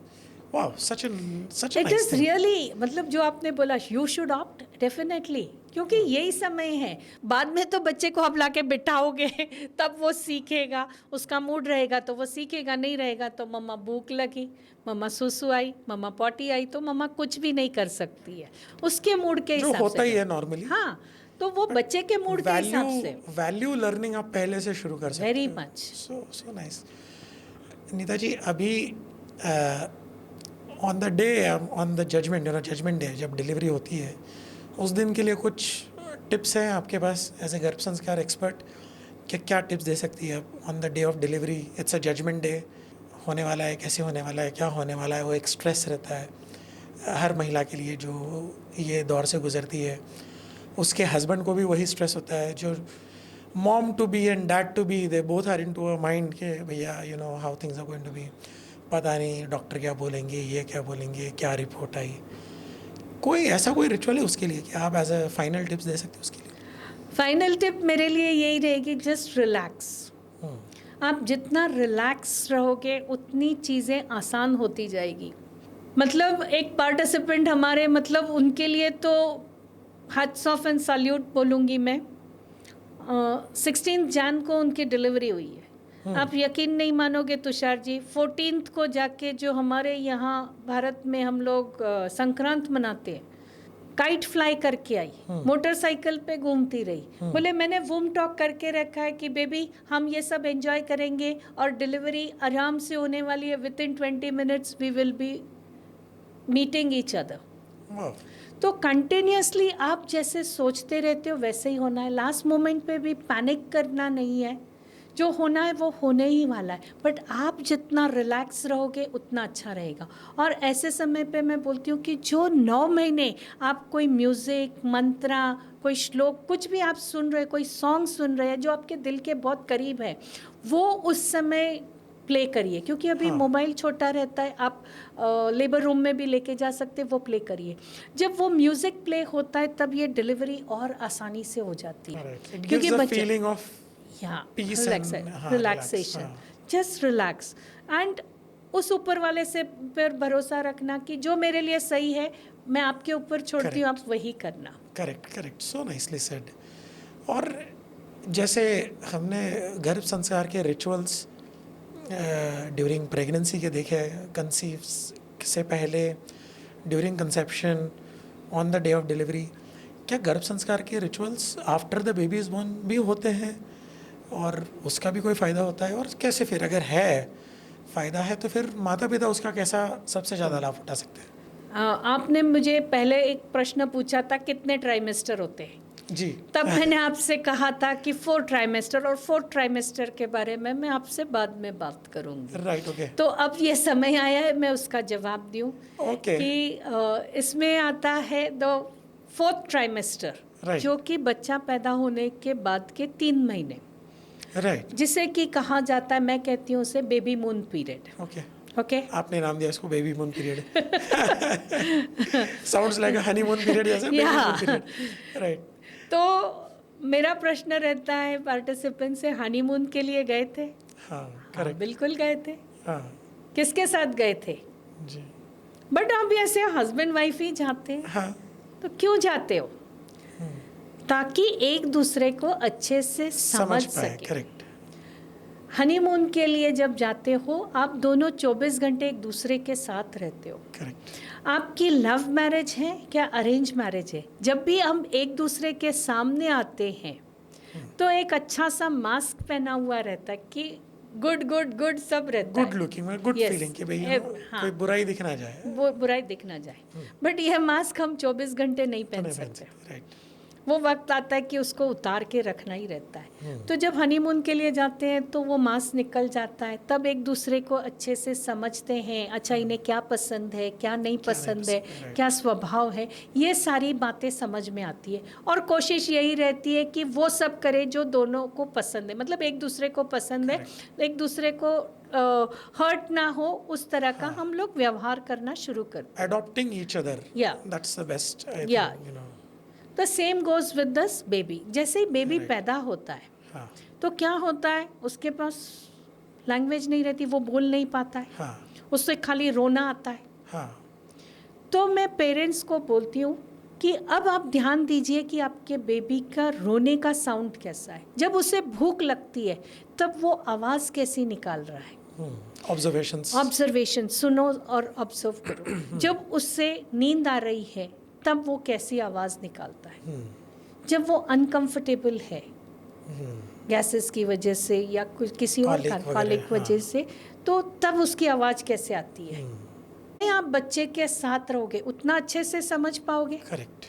वाह, such it nice is thing. Really, मतलब जो आपने बोला, यू शुड ऑप्ट डेफिनेटली, क्योंकि यही समय है। बाद में तो बच्चे को आप लाके बिठाओगे तब वो सीखेगा, उसका मूड रहेगा तो वो सीखेगा, नहीं रहेगा तो मम्मा भूख लगी, मम्मा सुसु आई, मम्मा पॉटी आई, तो मम्मा कुछ भी नहीं कर सकती है उसके मूड के जो हिसाब से। होता ही है नॉर्मली। हाँ, तो वो बच्चे के मूड के हिसाब से वैल्यू लर्निंग आप पहले से शुरू कर सकते वेरी हो। Much. So nice. Neeta ji, अभी on the day, on the judgment, judgment day जब डिलीवरी होती है, उस दिन के लिए कुछ टिप्स हैं आपके पास एज ए गर्भ संस्कार एक्सपर्ट? क्या टिप्स दे सकती है on the day of delivery? It's a judgement day, होने वाला है, कैसे होने वाला है, क्या होने वाला है, वो एक स्ट्रेस रहता है हर महिला के लिए जो ये दौर से गुजरती है। उसके हस्बैंड को भी वही स्ट्रेस होता है, जो mom to be and dad to be, they both are into a mind के भैया you know how things are going to be, पता नहीं डॉक्टर क्या बोलेंगे, ये क्या बोलेंगे, क्या रिपोर्ट आई। कोई ऐसा कोई रिचुअल है उसके लिए कि आप एज अ फाइनल टिप्स दे सकते हो उसके लिए? फाइनल टिप मेरे लिए यही रहेगी, जस्ट रिलैक्स। आप जितना रिलैक्स रहोगे उतनी चीज़ें आसान होती जाएगी। मतलब एक पार्टिसिपेंट हमारे, मतलब उनके लिए तो हैट्स ऑफ एंड सैल्यूट बोलूँगी मैं। 16 जैन को उनकी डिलीवरी हुई है। आप यकीन नहीं मानोगे तुषार जी, 14 को जाके जो हमारे यहाँ भारत में हम लोग संक्रांत मनाते हैं, काइट फ्लाई करके आई, मोटरसाइकिल पे घूमती रही। बोले मैंने वूम टॉक करके रखा है कि बेबी हम ये सब एंजॉय करेंगे और डिलीवरी आराम से होने वाली है, within 20 minutes we will be meeting each other. तो कंटिन्यूसली आप जैसे सोचते रहते हो वैसे ही होना है। लास्ट मोमेंट पे भी पैनिक करना नहीं है, जो होना है वो होने ही वाला है, बट आप जितना रिलैक्स रहोगे उतना अच्छा रहेगा। और ऐसे समय पे मैं बोलती हूँ कि जो 9 महीने आप कोई म्यूज़िक, मंत्रा, कोई श्लोक, कुछ भी आप सुन रहे, कोई सॉन्ग सुन रहे हैं जो आपके दिल के बहुत करीब है, वो उस समय प्ले करिए, क्योंकि अभी मोबाइल छोटा रहता है, आप लेबर रूम में भी लेके जा सकते, वो प्ले करिए। जब वो म्यूज़िक प्ले होता है तब ये डिलीवरी और आसानी से हो जाती है, क्योंकि feeling of peace and relaxation, just relax and उस ऊपर वाले से पर भरोसा रखना कि जो मेरे लिए सही है मैं आपके ऊपर छोड़ती हूँ, आप वही करना। Correct, so nicely said. और जैसे हमने गर्भ संस्कार के रिचुअल्स ड्यूरिंग प्रेगनेंसी के देखे, कंसीव से पहले, during conception, on the day of delivery, क्या गर्भ संस्कार के rituals after the baby is born भी होते हैं और उसका भी कोई फ़ायदा होता है? और कैसे फिर, अगर है फ़ायदा है तो फिर माता पिता उसका कैसा सबसे ज़्यादा लाभ उठा सकते हैं? आपने मुझे पहले एक प्रश्न पूछा था कितने ट्राइमेस्टर होते हैं जी, तब मैंने आपसे कहा था कि 4 ट्राइमेस्टर, और 4 ट्राइमेस्टर के बारे में मैं आपसे बाद में बात करूंगी। Right, okay. तो अब ये समय आया है मैं उसका जवाब दूं ओके। कि इसमें आता है द 4th ट्राइमेस्टर, जो कि बच्चा पैदा होने के बाद के 3 महीने, राइट, जिसे कि कहा जाता है, मैं कहती हूँ उसे बेबी मून पीरियड। ओके, आपने नाम दिया इसको baby moon period. Sounds like अ हनीमून पीरियड जैसे, बेबी मून पीरियड, राइट। तो मेरा प्रश्न रहता है पार्टिसिपेंट से, हनीमून के लिए गए थे? हाँ, करेक्ट, बिल्कुल गए थे। हाँ किसके साथ गए थे? जी, बट आप ऐसे हस्बैंड वाइफ ही जाते हैं। हाँ, तो क्यों जाते हो? ताकि एक दूसरे को अच्छे से समझ पाए, सके। करेक्ट। हनीमून के लिए जब जाते हो आप दोनों 24 घंटे एक दूसरे के साथ रहते हो। करेक्ट। आपकी लव मैरिज है क्या अरेंज मैरिज है, जब भी हम एक दूसरे के सामने आते हैं तो एक अच्छा सा मास्क पहना हुआ रहता है कि गुड गुड गुड सब रहता है। Good looking, good Yes. Feeling कि भाई हाँ। कोई बुराई दिख ना जाए वो बुराई दिख ना जाए। बट यह मास्क हम 24 घंटे नहीं तो पहन नहीं पहन सकते। सकते। राइट। वो वक्त आता है कि उसको उतार के रखना ही रहता है। तो जब हनीमून के लिए जाते हैं तो वो मास्क निकल जाता है, तब एक दूसरे को अच्छे से समझते हैं। अच्छा इन्हें क्या पसंद है, क्या नहीं पसंद है, right. क्या स्वभाव है, ये सारी बातें समझ में आती है। और कोशिश यही रहती है कि वो सब करे जो दोनों को पसंद है, मतलब एक दूसरे को पसंद है, एक दूसरे को हर्ट ना हो उस तरह का हम लोग व्यवहार करना शुरू करते हैं। Adopting each other. Yeah. That's the best, I Yeah. think, you know. The same goes with दस बेबी। जैसे ही बेबी Right. पैदा होता है हाँ तो क्या होता है, उसके पास लैंग्वेज नहीं रहती, वो बोल नहीं पाता है, हाँ उससे खाली रोना आता है। हाँ तो मैं पेरेंट्स को बोलती हूँ कि अब आप ध्यान दीजिए कि आपके बेबी का रोने का साउंड कैसा है, जब उसे भूख लगती है तब वो आवाज़ कैसी निकाल रहा है। ऑब्जर्वेशंस। ऑब्जर्वेशन सुनो और ऑब्जर्व करो। जब उससे नींद आ रही है तब वो कैसी आवाज़ निकालता है। जब वो अनकंफर्टेबल है गैसेस की वजह से या कुछ किसी और कॉलिक वगैरह, कॉलिक वजह हाँ। से, तो तब उसकी आवाज़ कैसे आती है। आप बच्चे के साथ रहोगे उतना अच्छे से समझ पाओगे। करेक्ट।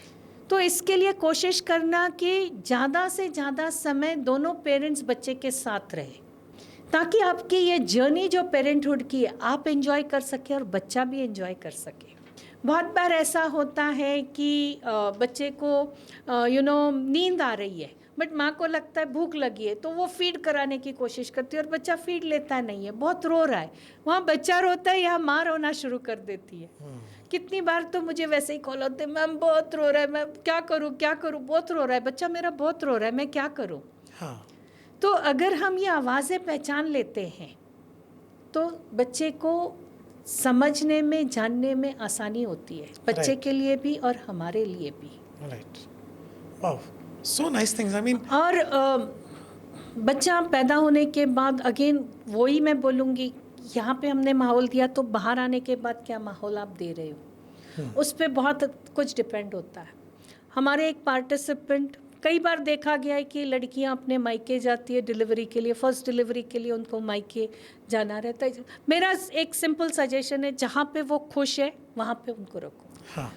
तो इसके लिए कोशिश करना कि ज़्यादा से ज़्यादा समय दोनों पेरेंट्स बच्चे के साथ रहे, ताकि आपकी ये जर्नी जो पेरेंटहुड की है आप एंजॉय कर सके और बच्चा भी एंजॉय कर सके। बहुत बार ऐसा होता है कि बच्चे को नींद आ रही है बट माँ को लगता है भूख लगी है, तो वो फीड कराने की कोशिश करती है और बच्चा फीड लेता नहीं है, बहुत रो रहा है। वहाँ बच्चा रोता है, यहाँ माँ रोना शुरू कर देती है। कितनी बार तो मुझे वैसे ही कॉल होते हैं, मैम बहुत रो रहा है, मैं क्या करूँ क्या करूँ, बहुत रो रहा है बच्चा मेरा, बहुत रो रहा है, मैं क्या करूँ। हाँ तो अगर हम ये आवाज़ें पहचान लेते हैं तो बच्चे को समझने में जानने में आसानी होती है, बच्चे Right. के लिए भी और हमारे लिए भी। Right. Wow, so nice things, I mean. और बच्चा पैदा होने के बाद अगेन वही मैं बोलूँगी, यहाँ पे हमने माहौल दिया तो बाहर आने के बाद क्या माहौल आप दे रहे हो, उस पर बहुत कुछ डिपेंड होता है। हमारे एक पार्टिसिपेंट, कई बार देखा गया है कि लड़कियां अपने मायके जाती है डिलीवरी के लिए, फर्स्ट डिलीवरी के लिए उनको मायके जाना रहता है। मेरा एक सिंपल सजेशन है, जहाँ पे वो खुश है वहाँ पे उनको रखो। हाँ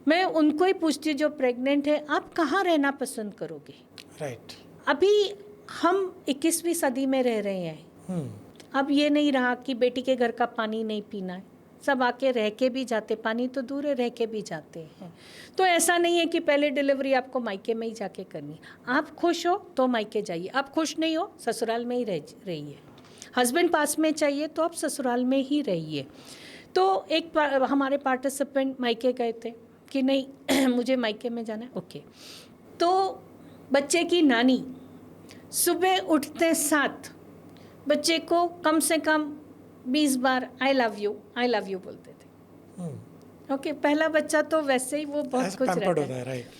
मैं उनको ही पूछती हूँ जो प्रेग्नेंट है, आप कहाँ रहना पसंद करोगे। राइट। अभी हम 21वीं सदी में रह रहे हैं। अब ये नहीं रहा कि बेटी के घर का पानी नहीं पीना है, सब आके रह के भी जाते, पानी तो दूर है रह के भी जाते हैं। तो ऐसा नहीं है कि पहले डिलीवरी आपको मायके में ही जाके करनी। आप खुश हो तो मायके जाइए, आप खुश नहीं हो ससुराल में ही रहिए। हस्बैंड पास में चाहिए तो आप ससुराल में ही रहिए। तो एक हमारे पार्टिसिपेंट मायके गए थे कि नहीं मुझे मायके में जाना है, ओके। तो बच्चे की नानी सुबह उठते साथ बच्चे को कम से कम 20 बार आई लव यू बोलते थे। ओके, पहला बच्चा तो वैसे ही वो बहुत कुछ रहता है। राइट।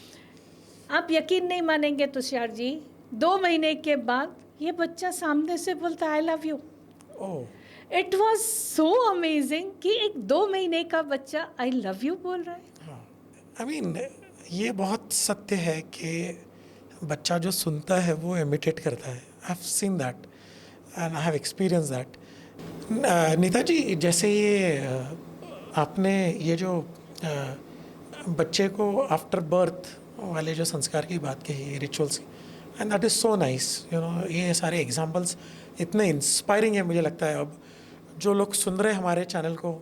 आप यकीन नहीं मानेंगे तुषार जी, 2 महीने के बाद ये बच्चा सामने से बोलता आई love you. It was so amazing कि एक 2 महीने का बच्चा आई लव यू बोल रहा है। आई मीन ये बहुत सत्य है कि बच्चा जो सुनता है वो इमिटेट करता है। I have seen that and I have experience that. Neeta ji, जैसे ये आपने ये जो बच्चे को आफ्टर बर्थ वाले जो संस्कार की बात कही, रिचुअल्स की, and that is so nice, you know. ये सारे एग्जांपल्स इतने इंस्पायरिंग है। मुझे लगता है अब जो लोग सुन रहे हैं हमारे चैनल को,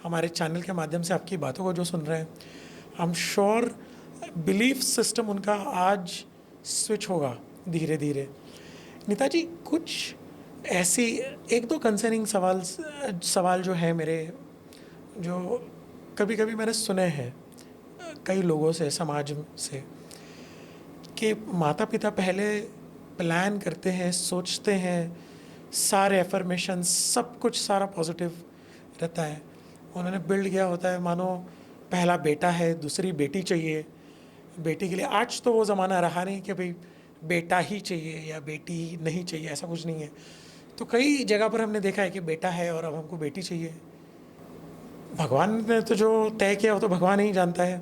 हमारे चैनल के माध्यम से आपकी बातों को जो सुन रहे हैं, I am sure belief system उनका आज स्विच होगा धीरे धीरे। नीता जी, कुछ ऐसी 1-2 कंसर्निंग सवाल जो है मेरे, जो कभी कभी मैंने सुने हैं कई लोगों से, समाज से, कि माता पिता पहले प्लान करते हैं, सोचते हैं, सारे एफर्मेशन सब कुछ सारा पॉजिटिव रहता है। उन्होंने बिल्ड किया होता है, मानो पहला बेटा है, दूसरी बेटी चाहिए बेटी के लिए। आज तो वो ज़माना रहा नहीं कि भाई बेटा ही चाहिए या बेटी नहीं चाहिए, ऐसा कुछ नहीं है। तो कई जगह पर हमने देखा है कि बेटा है और अब हमको बेटी चाहिए। भगवान ने तो जो तय किया वो तो भगवान ही जानता है,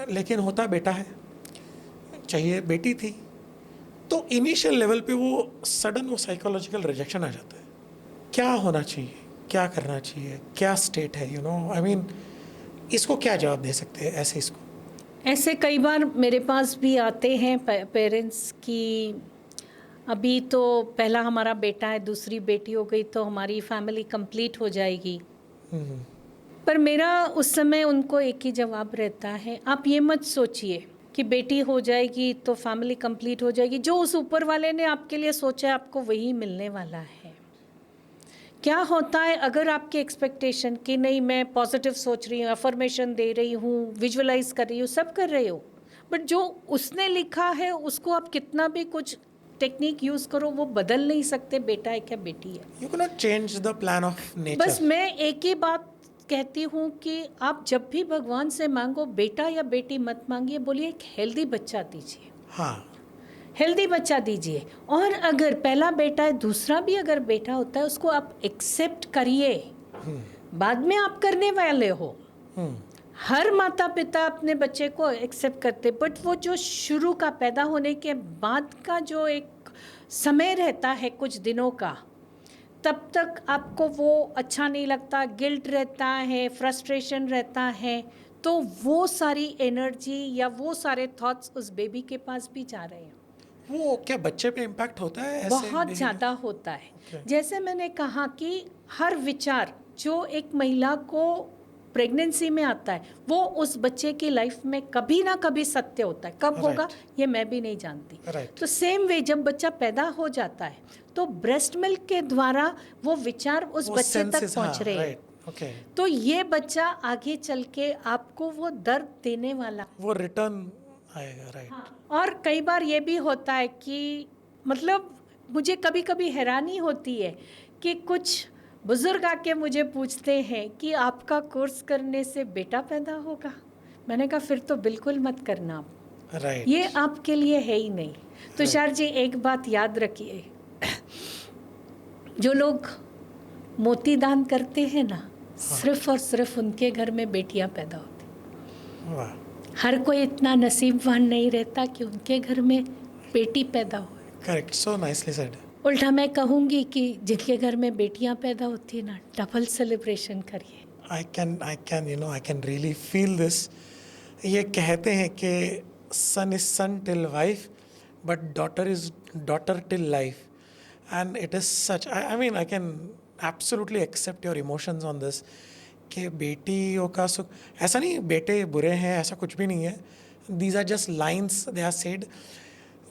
लेकिन होता बेटा है, चाहिए बेटी थी। तो इनिशियल लेवल पे वो सडन वो साइकोलॉजिकल रिजेक्शन आ जाता है। क्या होना चाहिए, क्या करना चाहिए, क्या स्टेट है, यू नो, आई मीन इसको क्या जवाब दे सकते हैं ऐसे इसको? ऐसे कई बार मेरे पास भी आते हैं पेरेंट्स की, अभी तो पहला हमारा बेटा है, दूसरी बेटी हो गई तो हमारी फैमिली कंप्लीट हो जाएगी। पर मेरा उस समय उनको एक ही जवाब रहता है, आप ये मत सोचिए कि बेटी हो जाएगी तो फैमिली कंप्लीट हो जाएगी। जो उस ऊपर वाले ने आपके लिए सोचा है आपको वही मिलने वाला है। क्या होता है अगर आपकी एक्सपेक्टेशन कि नहीं मैं पॉजिटिव सोच रही हूँ, अफर्मेशन दे रही हूँ, विजुअलाइज कर रही हूँ, सब कर रही हो, बट जो उसने लिखा है उसको आप कितना भी कुछ टेक्निक यूज़ करो वो बदल नहीं सकते, बेटा है क्या बेटी है। You can not change the plan of nature. बस मैं एक ही बात कहती हूँ कि आप जब भी भगवान से मांगो बेटा या बेटी मत मांगिए, बोलिए एक हेल्दी बच्चा दीजिए। हाँ, हेल्दी बच्चा दीजिए। और अगर पहला बेटा है, दूसरा भी अगर बेटा होता है, उसको आप एक्सेप्ट करिए। बाद में आप करने वाले हो, हर माता पिता अपने बच्चे को एक्सेप्ट करते, बट वो जो शुरू का पैदा होने के बाद का जो एक समय रहता है कुछ दिनों का, तब तक आपको वो अच्छा नहीं लगता, गिल्ट रहता है, फ्रस्ट्रेशन रहता है। तो वो सारी एनर्जी या वो सारे थॉट्स उस बेबी के पास भी जा रहे हैं। वो क्या बच्चे पे इम्पैक्ट होता है ऐसे? बहुत ज़्यादा होता है। Okay. जैसे मैंने कहा कि हर विचार जो एक महिला को प्रेगनेंसी में आता है वो उस बच्चे की लाइफ में कभी ना कभी सत्य होता है। कब होगा ये मैं भी नहीं जानती। Right. तो सेम वे जब बच्चा पैदा हो जाता है तो ब्रेस्ट मिल्क के द्वारा वो विचार उस बच्चे तक पहुंच रहे हैं। Okay. तो ये बच्चा आगे चल के आपको वो दर्द देने वाला, वो रिटर्न आएगा, राइट? हाँ। और कई बार ये भी होता है कि मतलब मुझे कभी कभी हैरानी होती है कि कुछ बुजुर्ग आके मुझे पूछते हैं कि आपका कोर्स करने से बेटा पैदा होगा। मैंने कहा फिर तो बिल्कुल मत करना आप, राइट। ये आपके लिए है ही नहीं। तुषार जी एक बात याद रखिए, जो लोग मोती दान करते हैं ना, सिर्फ और सिर्फ उनके घर में बेटियां पैदा होती। वाह, हर कोई इतना नसीबवान नहीं रहता कि उनके घर में बेटी पैदा हो। Correct, so nicely said. उल्टा मैं कहूँगी कि जिनके घर में बेटियां पैदा होती है ना, डबल सेलिब्रेशन करिए। I can you know, I can really feel this. ये कहते हैं कि son is son till wife but daughter is daughter till life, and it is सच, I mean I can absolutely accept your emotions on this कि बेटियों का सुख, ऐसा नहीं बेटे बुरे हैं, ऐसा कुछ भी नहीं है। These are just lines, they are said,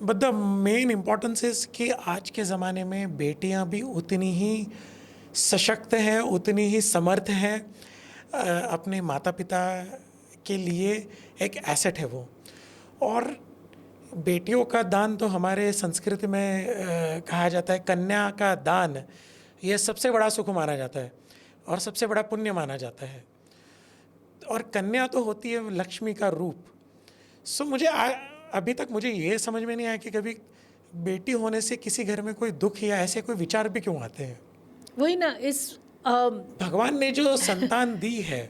but the main importance is कि आज के ज़माने में बेटियां भी उतनी ही सशक्त हैं, उतनी ही समर्थ हैं, अपने माता पिता के लिए एक एसेट है वो। और बेटियों का दान तो हमारे संस्कृति में कहा जाता है कन्या का दान, ये सबसे बड़ा सुख माना जाता है और सबसे बड़ा पुण्य माना जाता है। और कन्या तो होती है लक्ष्मी का रूप। सो मुझे अभी तक मुझे ये समझ में नहीं आया कि कभी बेटी होने से किसी घर में कोई दुख या ऐसे कोई विचार भी क्यों आते हैं। वही ना, इस भगवान ने जो संतान दी है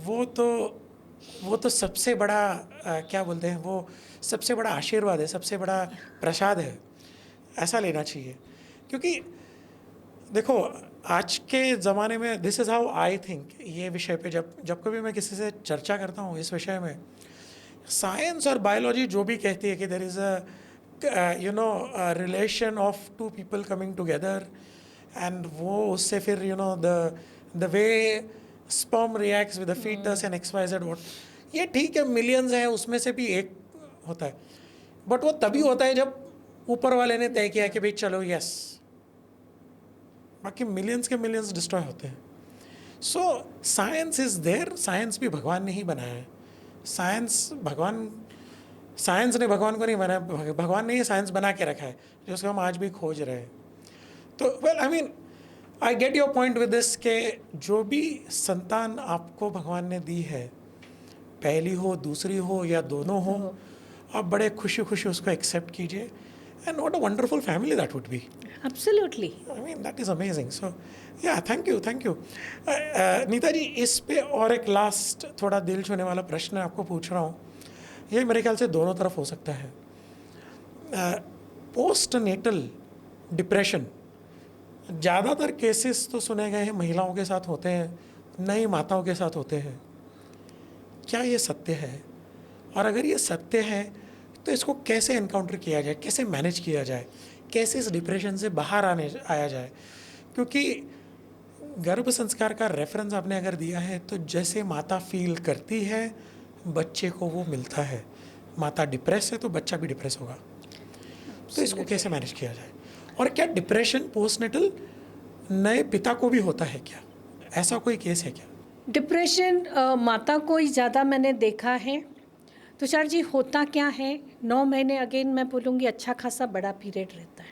वो तो सबसे बड़ा क्या बोलते हैं, वो सबसे बड़ा आशीर्वाद है, सबसे बड़ा प्रसाद है, ऐसा लेना चाहिए। क्योंकि देखो आज के ज़माने में this is how I think, ये विषय पे जब कभी मैं किसी से चर्चा करता हूँ इस विषय में, साइंस और बायोलॉजी जो भी कहती है कि there is a you know relation of two people coming together, and वो उससे फिर you know the way sperm reacts with the foetus and XYZ what, ये ठीक है, मिलियंस हैं, उसमें से भी एक होता है, बट वो तभी होता है जब ऊपर वाले ने तय किया कि भाई चलो यस, बाकी मिलियंस के मिलियंस डिस्ट्रॉय होते हैं। So science is there, science भी भगवान ने ही बनाया है। साइंस ने भगवान को नहीं बनाया, भगवान ने ही साइंस बना के रखा है जिसको हम आज भी खोज रहे हैं। तो well I mean I get your point with this के जो भी संतान आपको भगवान ने दी है, पहली हो दूसरी हो या दोनों हो, आप बड़े खुशी खुशी उसको एक्सेप्ट कीजिए, And what a wonderful family that would be. Absolutely. I mean, that is amazing. So, yeah, thank you, thank you. Neeta ji, इस पे और एक लास्ट थोड़ा दिल छूने वाला प्रश्न आपको पूछ रहा हूँ. ये मेरे ख्याल से दोनों तरफ हो सकता है. पोस्ट नेटल डिप्रेशन ज़्यादातर केसेस तो सुने गए हैं महिलाओं के साथ होते हैं, नई माताओं के साथ होते हैं. क्या ये सत्य है? और अगर ये सत्य है तो इसको कैसे एनकाउंटर किया जाए, कैसे मैनेज किया जाए, कैसे इस डिप्रेशन से बाहर आया जाए? क्योंकि गर्भ संस्कार का रेफरेंस आपने अगर दिया है तो जैसे माता फील करती है बच्चे को वो मिलता है. माता डिप्रेस है तो बच्चा भी डिप्रेस होगा. तो इसको कैसे मैनेज किया जाए? और क्या डिप्रेशन पोस्टनेटल नए पिता को भी होता है क्या? ऐसा कोई केस है क्या? डिप्रेशन माता को ही ज़्यादा मैंने देखा है. तुषार जी, होता क्या है, 9 महीने अगेन मैं बोलूँगी अच्छा खासा बड़ा पीरियड रहता है.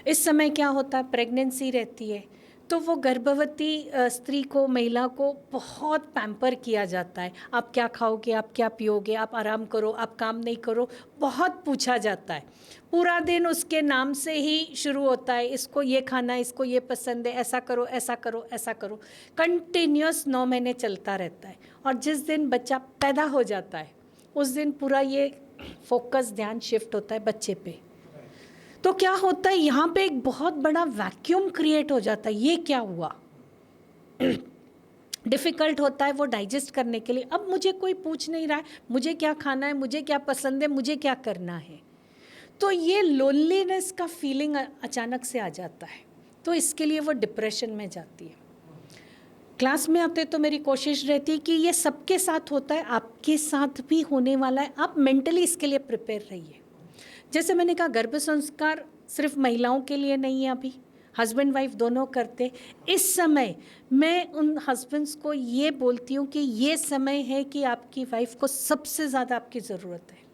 इस समय क्या होता है, प्रेगनेंसी रहती है तो वो गर्भवती स्त्री को, महिला को बहुत पैम्पर किया जाता है. आप क्या खाओगे, आप क्या पियोगे, आप आराम करो, आप काम नहीं करो, बहुत पूछा जाता है. पूरा दिन उसके नाम से ही शुरू होता है, इसको ये खाना है, इसको ये पसंद है, ऐसा करो, ऐसा करो, ऐसा करो. कंटिन्यूस 9 महीने चलता रहता है. और जिस दिन बच्चा पैदा हो जाता है उस दिन पूरा ये फोकस, ध्यान शिफ्ट होता है बच्चे पे. तो क्या होता है, यहाँ पे एक बहुत बड़ा वैक्यूम क्रिएट हो जाता है. ये क्या हुआ? डिफ़िकल्ट होता है वो डाइजेस्ट करने के लिए. अब मुझे कोई पूछ नहीं रहा है मुझे क्या खाना है, मुझे क्या पसंद है, मुझे क्या करना है. तो ये लोनलीनेस का फीलिंग अचानक से आ जाता है. तो इसके लिए वो डिप्रेशन में जाती है. क्लास में आते तो मेरी कोशिश रहती है कि ये सबके साथ होता है, आपके साथ भी होने वाला है. आप मेंटली इसके लिए प्रिपेयर रहिए. जैसे मैंने कहा, गर्भ संस्कार सिर्फ महिलाओं के लिए नहीं है, अभी हस्बैंड वाइफ दोनों करते. इस समय मैं उन हस्बैंड्स को ये बोलती हूँ कि ये समय है कि आपकी वाइफ को सबसे ज़्यादा आपकी ज़रूरत है.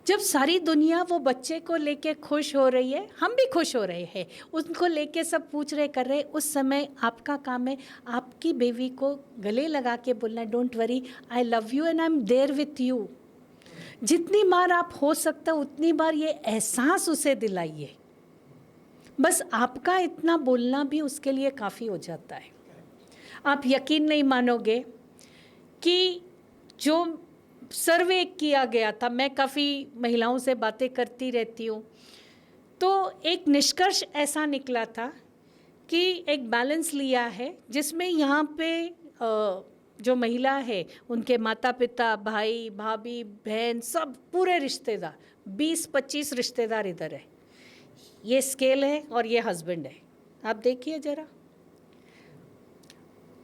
जब सारी दुनिया वो बच्चे को लेके खुश हो रही है, हम भी खुश हो रहे हैं, उनको लेके सब पूछ रहे, कर रहे, उस समय आपका काम है आपकी बेबी को गले लगा के बोलना, don't worry, I love you and I am there with you. जितनी बार आप हो सकता उतनी बार ये एहसास उसे दिलाइए. बस आपका इतना बोलना भी उसके लिए काफ़ी हो जाता है. आप यकीन नहीं मानोगे कि जो सर्वे किया गया था, मैं काफ़ी महिलाओं से बातें करती रहती हूँ, तो एक निष्कर्ष ऐसा निकला था कि एक बैलेंस लिया है जिसमें यहाँ पे जो महिला है उनके माता पिता, भाई भाभी, बहन, सब पूरे रिश्तेदार, 20-25 रिश्तेदार इधर है. ये स्केल है और ये हस्बैंड है. आप देखिए ज़रा,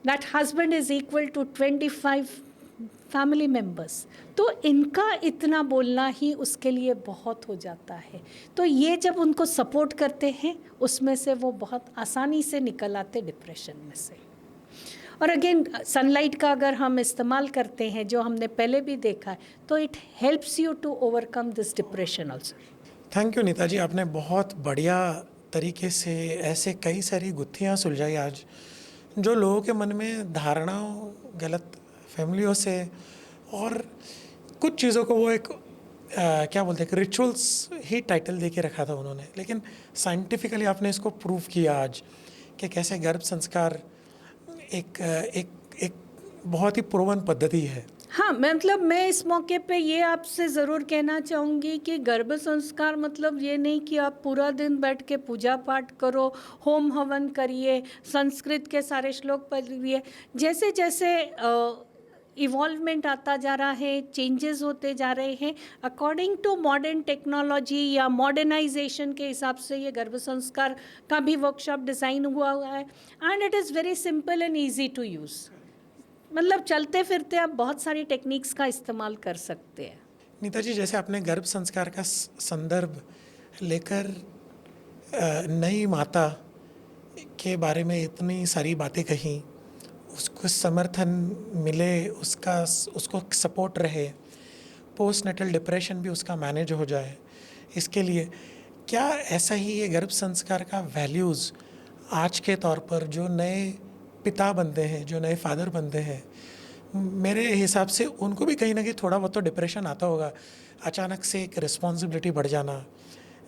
that husband is equal to 25 family members. तो इनका इतना बोलना ही उसके लिए बहुत हो जाता है. तो ये जब उनको सपोर्ट करते हैं उसमें से वो बहुत आसानी से निकल आते डिप्रेशन में से. और अगेन सनलाइट का अगर हम इस्तेमाल करते हैं, जो हमने पहले भी देखा है, तो it helps you to overcome this depression also. Thank you Neeta ji, आपने बहुत बढ़िया तरीके से ऐसे कई सारी गुत्थियाँ सुलझाई आज, जो लोगों के मन में धारणाओं, गलत फैमिलियों से और कुछ चीज़ों को वो एक क्या बोलते हैं, रिचुअल्स ही टाइटल दे के रखा था उन्होंने. लेकिन साइंटिफिकली आपने इसको प्रूव किया आज कि कैसे गर्भ संस्कार एक एक एक बहुत ही प्रोवन पद्धति है. हाँ, मतलब मैं इस मौके पे ये आपसे ज़रूर कहना चाहूँगी कि गर्भ संस्कार मतलब ये नहीं कि आप पूरा दिन बैठ के पूजा पाठ करो, होम हवन करिए, संस्कृत के सारे श्लोक पढ़िए. जैसे जैसे इवॉल्वमेंट आता जा रहा है, चेंजेस होते जा रहे हैं, अकॉर्डिंग टू मॉडर्न टेक्नोलॉजी या मॉडर्नाइजेशन के हिसाब से ये गर्भ संस्कार का भी वर्कशॉप डिज़ाइन हुआ है. And it is very simple and easy to use. मतलब चलते फिरते आप बहुत सारी टेक्निक्स का इस्तेमाल कर सकते हैं. नीता जी, जैसे आपने गर्भ संस्कार का संदर्भ लेकर नई माता के बारे में इतनी सारी बातें कही, उसको समर्थन मिले, उसको सपोर्ट रहे, पोस्ट नेटल डिप्रेशन भी उसका मैनेज हो जाए, इसके लिए क्या ऐसा ही ये गर्भ संस्कार का वैल्यूज़ आज के तौर पर जो नए पिता बनते हैं, जो नए फादर बनते हैं, मेरे हिसाब से उनको भी कहीं ना कहीं थोड़ा बहुत तो डिप्रेशन आता होगा. अचानक से एक रिस्पॉन्सिबिलिटी बढ़ जाना,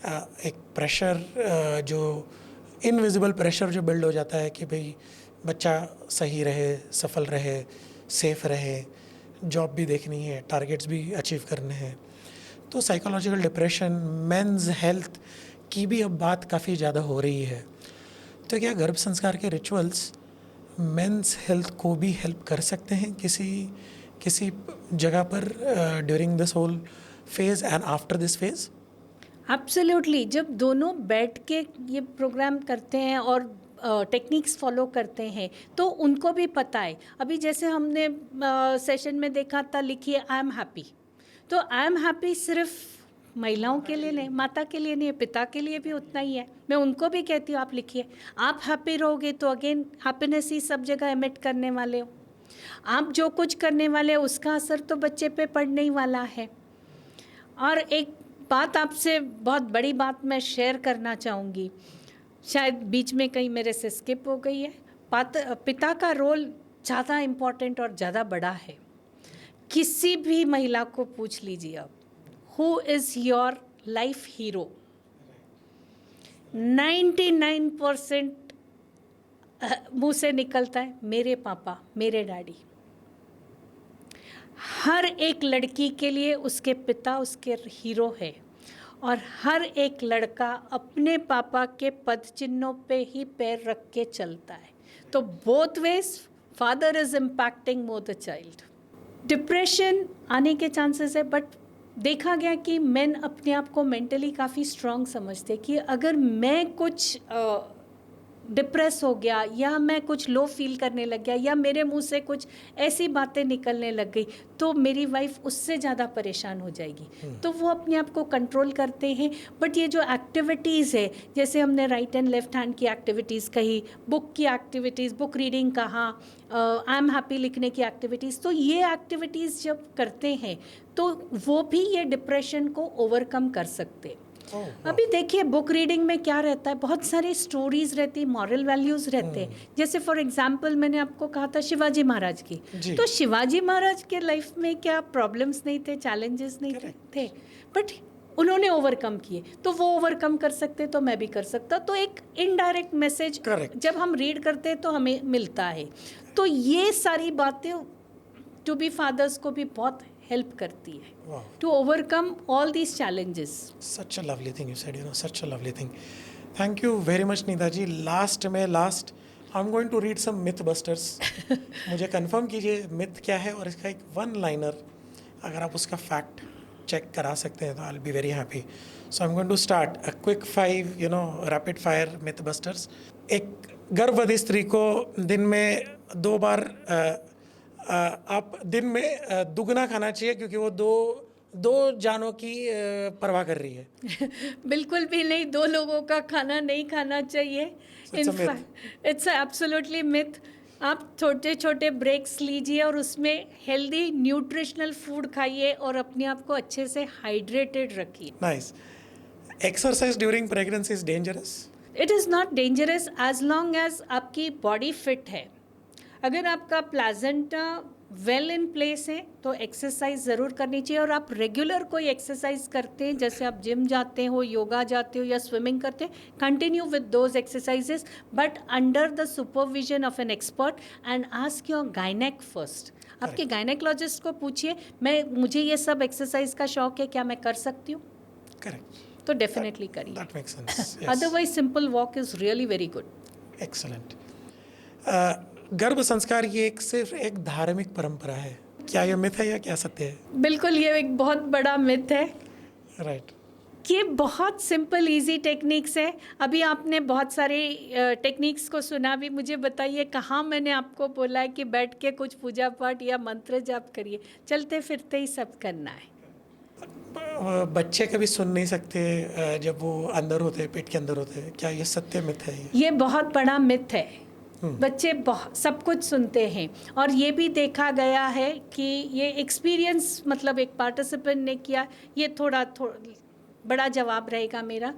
एक प्रेशर जो इनविजिबल प्रेशर जो बिल्ड हो जाता है कि भाई बच्चा सही रहे, सफल रहे, सेफ रहे, जॉब भी देखनी है, टारगेट्स भी अचीव करने हैं। तो साइकोलॉजिकल डिप्रेशन, मेंस हेल्थ की भी अब बात काफ़ी ज़्यादा हो रही है। तो क्या गर्भ संस्कार के रिचुअल्स मेंस हेल्थ को भी हेल्प कर सकते हैं किसी जगह पर during this whole phase and after this phase? Absolutely, जब दोनों बैठ के ये प्रोग्राम करते हैं और टेक्निक्स फॉलो करते हैं तो उनको भी पता है। अभी जैसे हमने सेशन में देखा था, लिखिए आई एम हैप्पी। तो आई एम हैप्पी सिर्फ महिलाओं के लिए नहीं, माता के लिए नहीं है, पिता के लिए भी उतना ही है। मैं उनको भी कहती हूँ आप लिखिए। आप हैप्पी रहोगे तो अगेन हैप्पीनेस ही सब जगह एमिट करने वाले हो। आप जो कुछ करने वाले हो उसका असर तो बच्चे पे पड़ने ही वाला है। और एक बात आपसे, बहुत बड़ी बात मैं शेयर करना चाहूँगी, शायद बीच में कहीं मेरे से स्किप हो गई है। पिता का रोल ज़्यादा इम्पोर्टेंट और ज़्यादा बड़ा है। किसी भी महिला को पूछ लीजिए आप, who is your life hero, 99% मुंह से निकलता है मेरे पापा, मेरे डैडी। हर एक लड़की के लिए उसके पिता उसके हीरो है, और हर एक लड़का अपने पापा के पद चिन्हों पे ही पैर रख के चलता है। तो both ways father is impacting more the child. Depression आने के चांसेस है, बट देखा गया कि मेन अपने आप को मेंटली काफ़ी स्ट्रांग समझते कि अगर मैं कुछ डिप्रेस हो गया या मैं कुछ लो फील करने लग गया या मेरे मुंह से कुछ ऐसी बातें निकलने लग गई तो मेरी वाइफ उससे ज़्यादा परेशान हो जाएगी। तो वो अपने आप को कंट्रोल करते हैं। बट ये जो एक्टिविटीज़ है, जैसे हमने राइट एंड लेफ्ट हैंड की एक्टिविटीज़ कही, बुक की एक्टिविटीज़, बुक रीडिंग कहा, आई एम हैप्पी लिखने की एक्टिविटीज़, तो ये एक्टिविटीज़ जब करते हैं तो वो भी ये डिप्रेशन को ओवरकम कर सकते हैं। अभी देखिए बुक रीडिंग में क्या रहता है, बहुत सारी स्टोरीज रहती, मॉरल वैल्यूज रहते हैं। जैसे फॉर एग्जांपल मैंने आपको कहा था शिवाजी महाराज की, तो शिवाजी महाराज के लाइफ में क्या प्रॉब्लम्स नहीं थे, चैलेंजेस नहीं थे, बट उन्होंने ओवरकम किए। तो वो ओवरकम कर सकते तो मैं भी कर सकता। तो एक इनडायरेक्ट मैसेज जब हम रीड करते हैं तो हमें मिलता है। तो ये सारी बातें टू बी फादर्स को भी बहुत हेल्प करती है to overcome all these challenges. Such a lovely thing you said, such a lovely thing. Thank you very much Neeta ji. Last I am going to read some myth busters. मुझे confirm कीजिए myth क्या है, और इसका एक one liner अगर आप उसका फैक्ट चेक करा सकते हैं तो I will be very happy. So I am going to start a quick 5 rapid fire myth busters. एक गर्भवती स्त्री को दिन में 2 बार आप दिन में दुगना खाना चाहिए, क्योंकि वो दो जानों की परवाह कर रही है। बिल्कुल भी नहीं, 2 लोगों का खाना नहीं खाना चाहिए। It's absolutely myth. आप छोटे छोटे ब्रेक्स लीजिए और उसमें हेल्दी न्यूट्रिशनल फूड खाइए और अपने आप को अच्छे से हाइड्रेटेड रखिए। Nice. Exercise during pregnancy is dangerous? It is not dangerous as long as आपकी बॉडी फिट है। अगर आपका प्लाजेंटा वेल इन प्लेस है तो एक्सरसाइज ज़रूर करनी चाहिए। और आप रेगुलर कोई एक्सरसाइज करते हैं, जैसे आप जिम जाते हो, योगा जाते हो या स्विमिंग करते हैं, continue with those exercises but under the supervision of an expert and ask your gynaec first. आपके गायनेकोलॉजिस्ट को पूछिए, मुझे ये सब एक्सरसाइज का शौक है, क्या मैं कर सकती हूँ? करेक्ट। तो डेफिनेटली करिए। That makes sense. Otherwise simple walk is really very good. Excellent. गर्भ संस्कार ये सिर्फ एक धार्मिक परंपरा है, क्या ये मिथ है या क्या सत्य है? बिल्कुल, ये एक बहुत बड़ा मिथ है। राइट। ये बहुत सिंपल इजी टेक्निक्स है। अभी आपने बहुत सारे टेक्निक्स को सुना भी। मुझे बताइए कहाँ मैंने आपको बोला है कि बैठ के कुछ पूजा पाठ या मंत्र जाप करिए? चलते फिरते ही सब करना है। बच्चे कभी सुन नहीं सकते जब वो अंदर होते हैं, पेट के अंदर होते हैं, क्या ये सत्य मिथ है? ये बहुत बड़ा मिथ है। बच्चे सब कुछ सुनते हैं, और ये भी देखा गया है कि ये एक्सपीरियंस, मतलब एक पार्टिसिपेंट ने किया। ये थोड़ा बड़ा जवाब रहेगा मेरा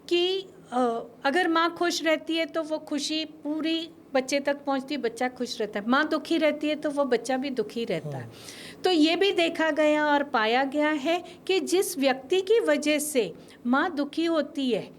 कि अगर माँ खुश रहती है तो वो खुशी पूरी बच्चे तक पहुंचती, बच्चा खुश रहता है। माँ दुखी रहती है तो वो बच्चा भी दुखी रहता है। तो ये भी देखा गया और पाया गया है कि जिस व्यक्ति की वजह से माँ दुखी होती है,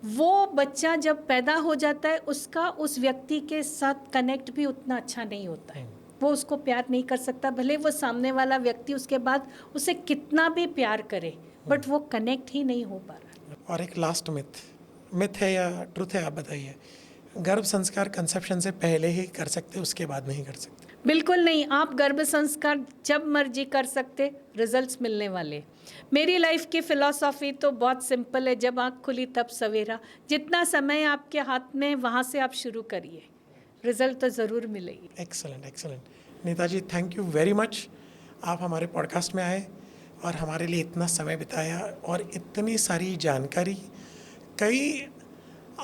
वो बच्चा जब पैदा हो जाता है उसका उस व्यक्ति के साथ कनेक्ट भी उतना अच्छा नहीं होता है। वो उसको प्यार नहीं कर सकता, भले वो सामने वाला व्यक्ति उसके बाद उसे कितना भी प्यार करे, बट वो कनेक्ट ही नहीं हो पा रहा। और एक लास्ट मिथ है या ट्रुथ है, आप बताइए, गर्भ संस्कार कंसेप्शन से पहले ही कर सकते, उसके बाद नहीं कर सकते? बिल्कुल नहीं, आप गर्भ संस्कार जब मर्जी कर सकते, रिजल्ट्स मिलने वाले। मेरी लाइफ की फ़िलॉसफी तो बहुत सिंपल है, जब आँख खुली तब सवेरा। जितना समय आपके हाथ में वहाँ से आप शुरू करिए, रिजल्ट तो ज़रूर मिलेगी। Excellent Neeta ji, thank you very much. आप हमारे पॉडकास्ट में आए और हमारे लिए इतना समय बिताया और इतनी सारी जानकारी, कई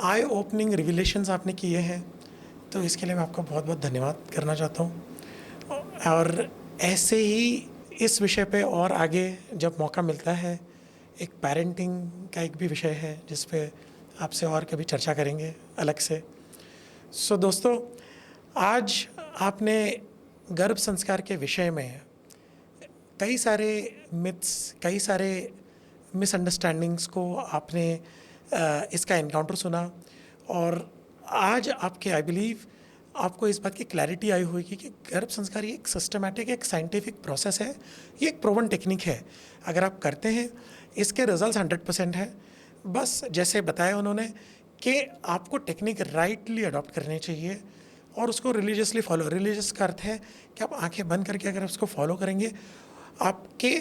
आई ओपनिंग रिविलेशंस आपने किए हैं, तो इसके लिए मैं आपका बहुत बहुत धन्यवाद करना चाहता हूँ। और ऐसे ही इस विषय पे और आगे जब मौका मिलता है, एक पेरेंटिंग का एक भी विषय है जिस पे आपसे और कभी चर्चा करेंगे अलग से। सो दोस्तों, आज आपने गर्भ संस्कार के विषय में कई सारे मिथ्स, कई सारे मिसअंडरस्टैंडिंग्स को आपने इसका एनकाउंटर सुना, और आज आपके आई बिलीव आपको इस बात की क्लैरिटी आई होगी कि गर्भ संस्कार ये एक सिस्टमैटिक, एक साइंटिफिक प्रोसेस है, ये एक प्रूवन टेक्निक है। अगर आप करते हैं, इसके रिजल्ट्स 100% हैं। बस जैसे बताया उन्होंने कि आपको टेक्निक राइटली अडॉप्ट करनी चाहिए और उसको रिलीजियसली फॉलो। रिलीजियस का अर्थ है कि आप आंखें बंद करके अगर उसको फॉलो करेंगे, आपके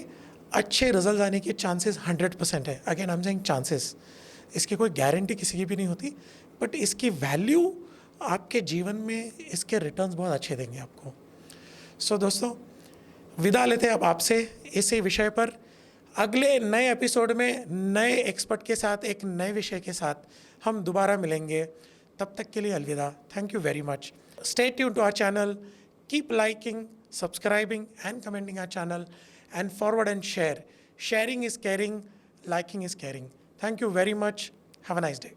अच्छे रिजल्ट आने के चांसेस 100% है। Again I am saying chances, इसकी कोई गारंटी किसी की भी नहीं होती, बट इसकी वैल्यू आपके जीवन में, इसके रिटर्न्स बहुत अच्छे देंगे आपको। सो दोस्तों, विदा लेते हैं अब आपसे इसी विषय पर। अगले नए एपिसोड में नए एक्सपर्ट के साथ, एक नए विषय के साथ हम दोबारा मिलेंगे। तब तक के लिए अलविदा। Thank you very much. Stay tuned to our channel, keep liking, subscribing and commenting our channel, and forward and share. Sharing is caring, liking is caring. Thank you very much. Have a nice day.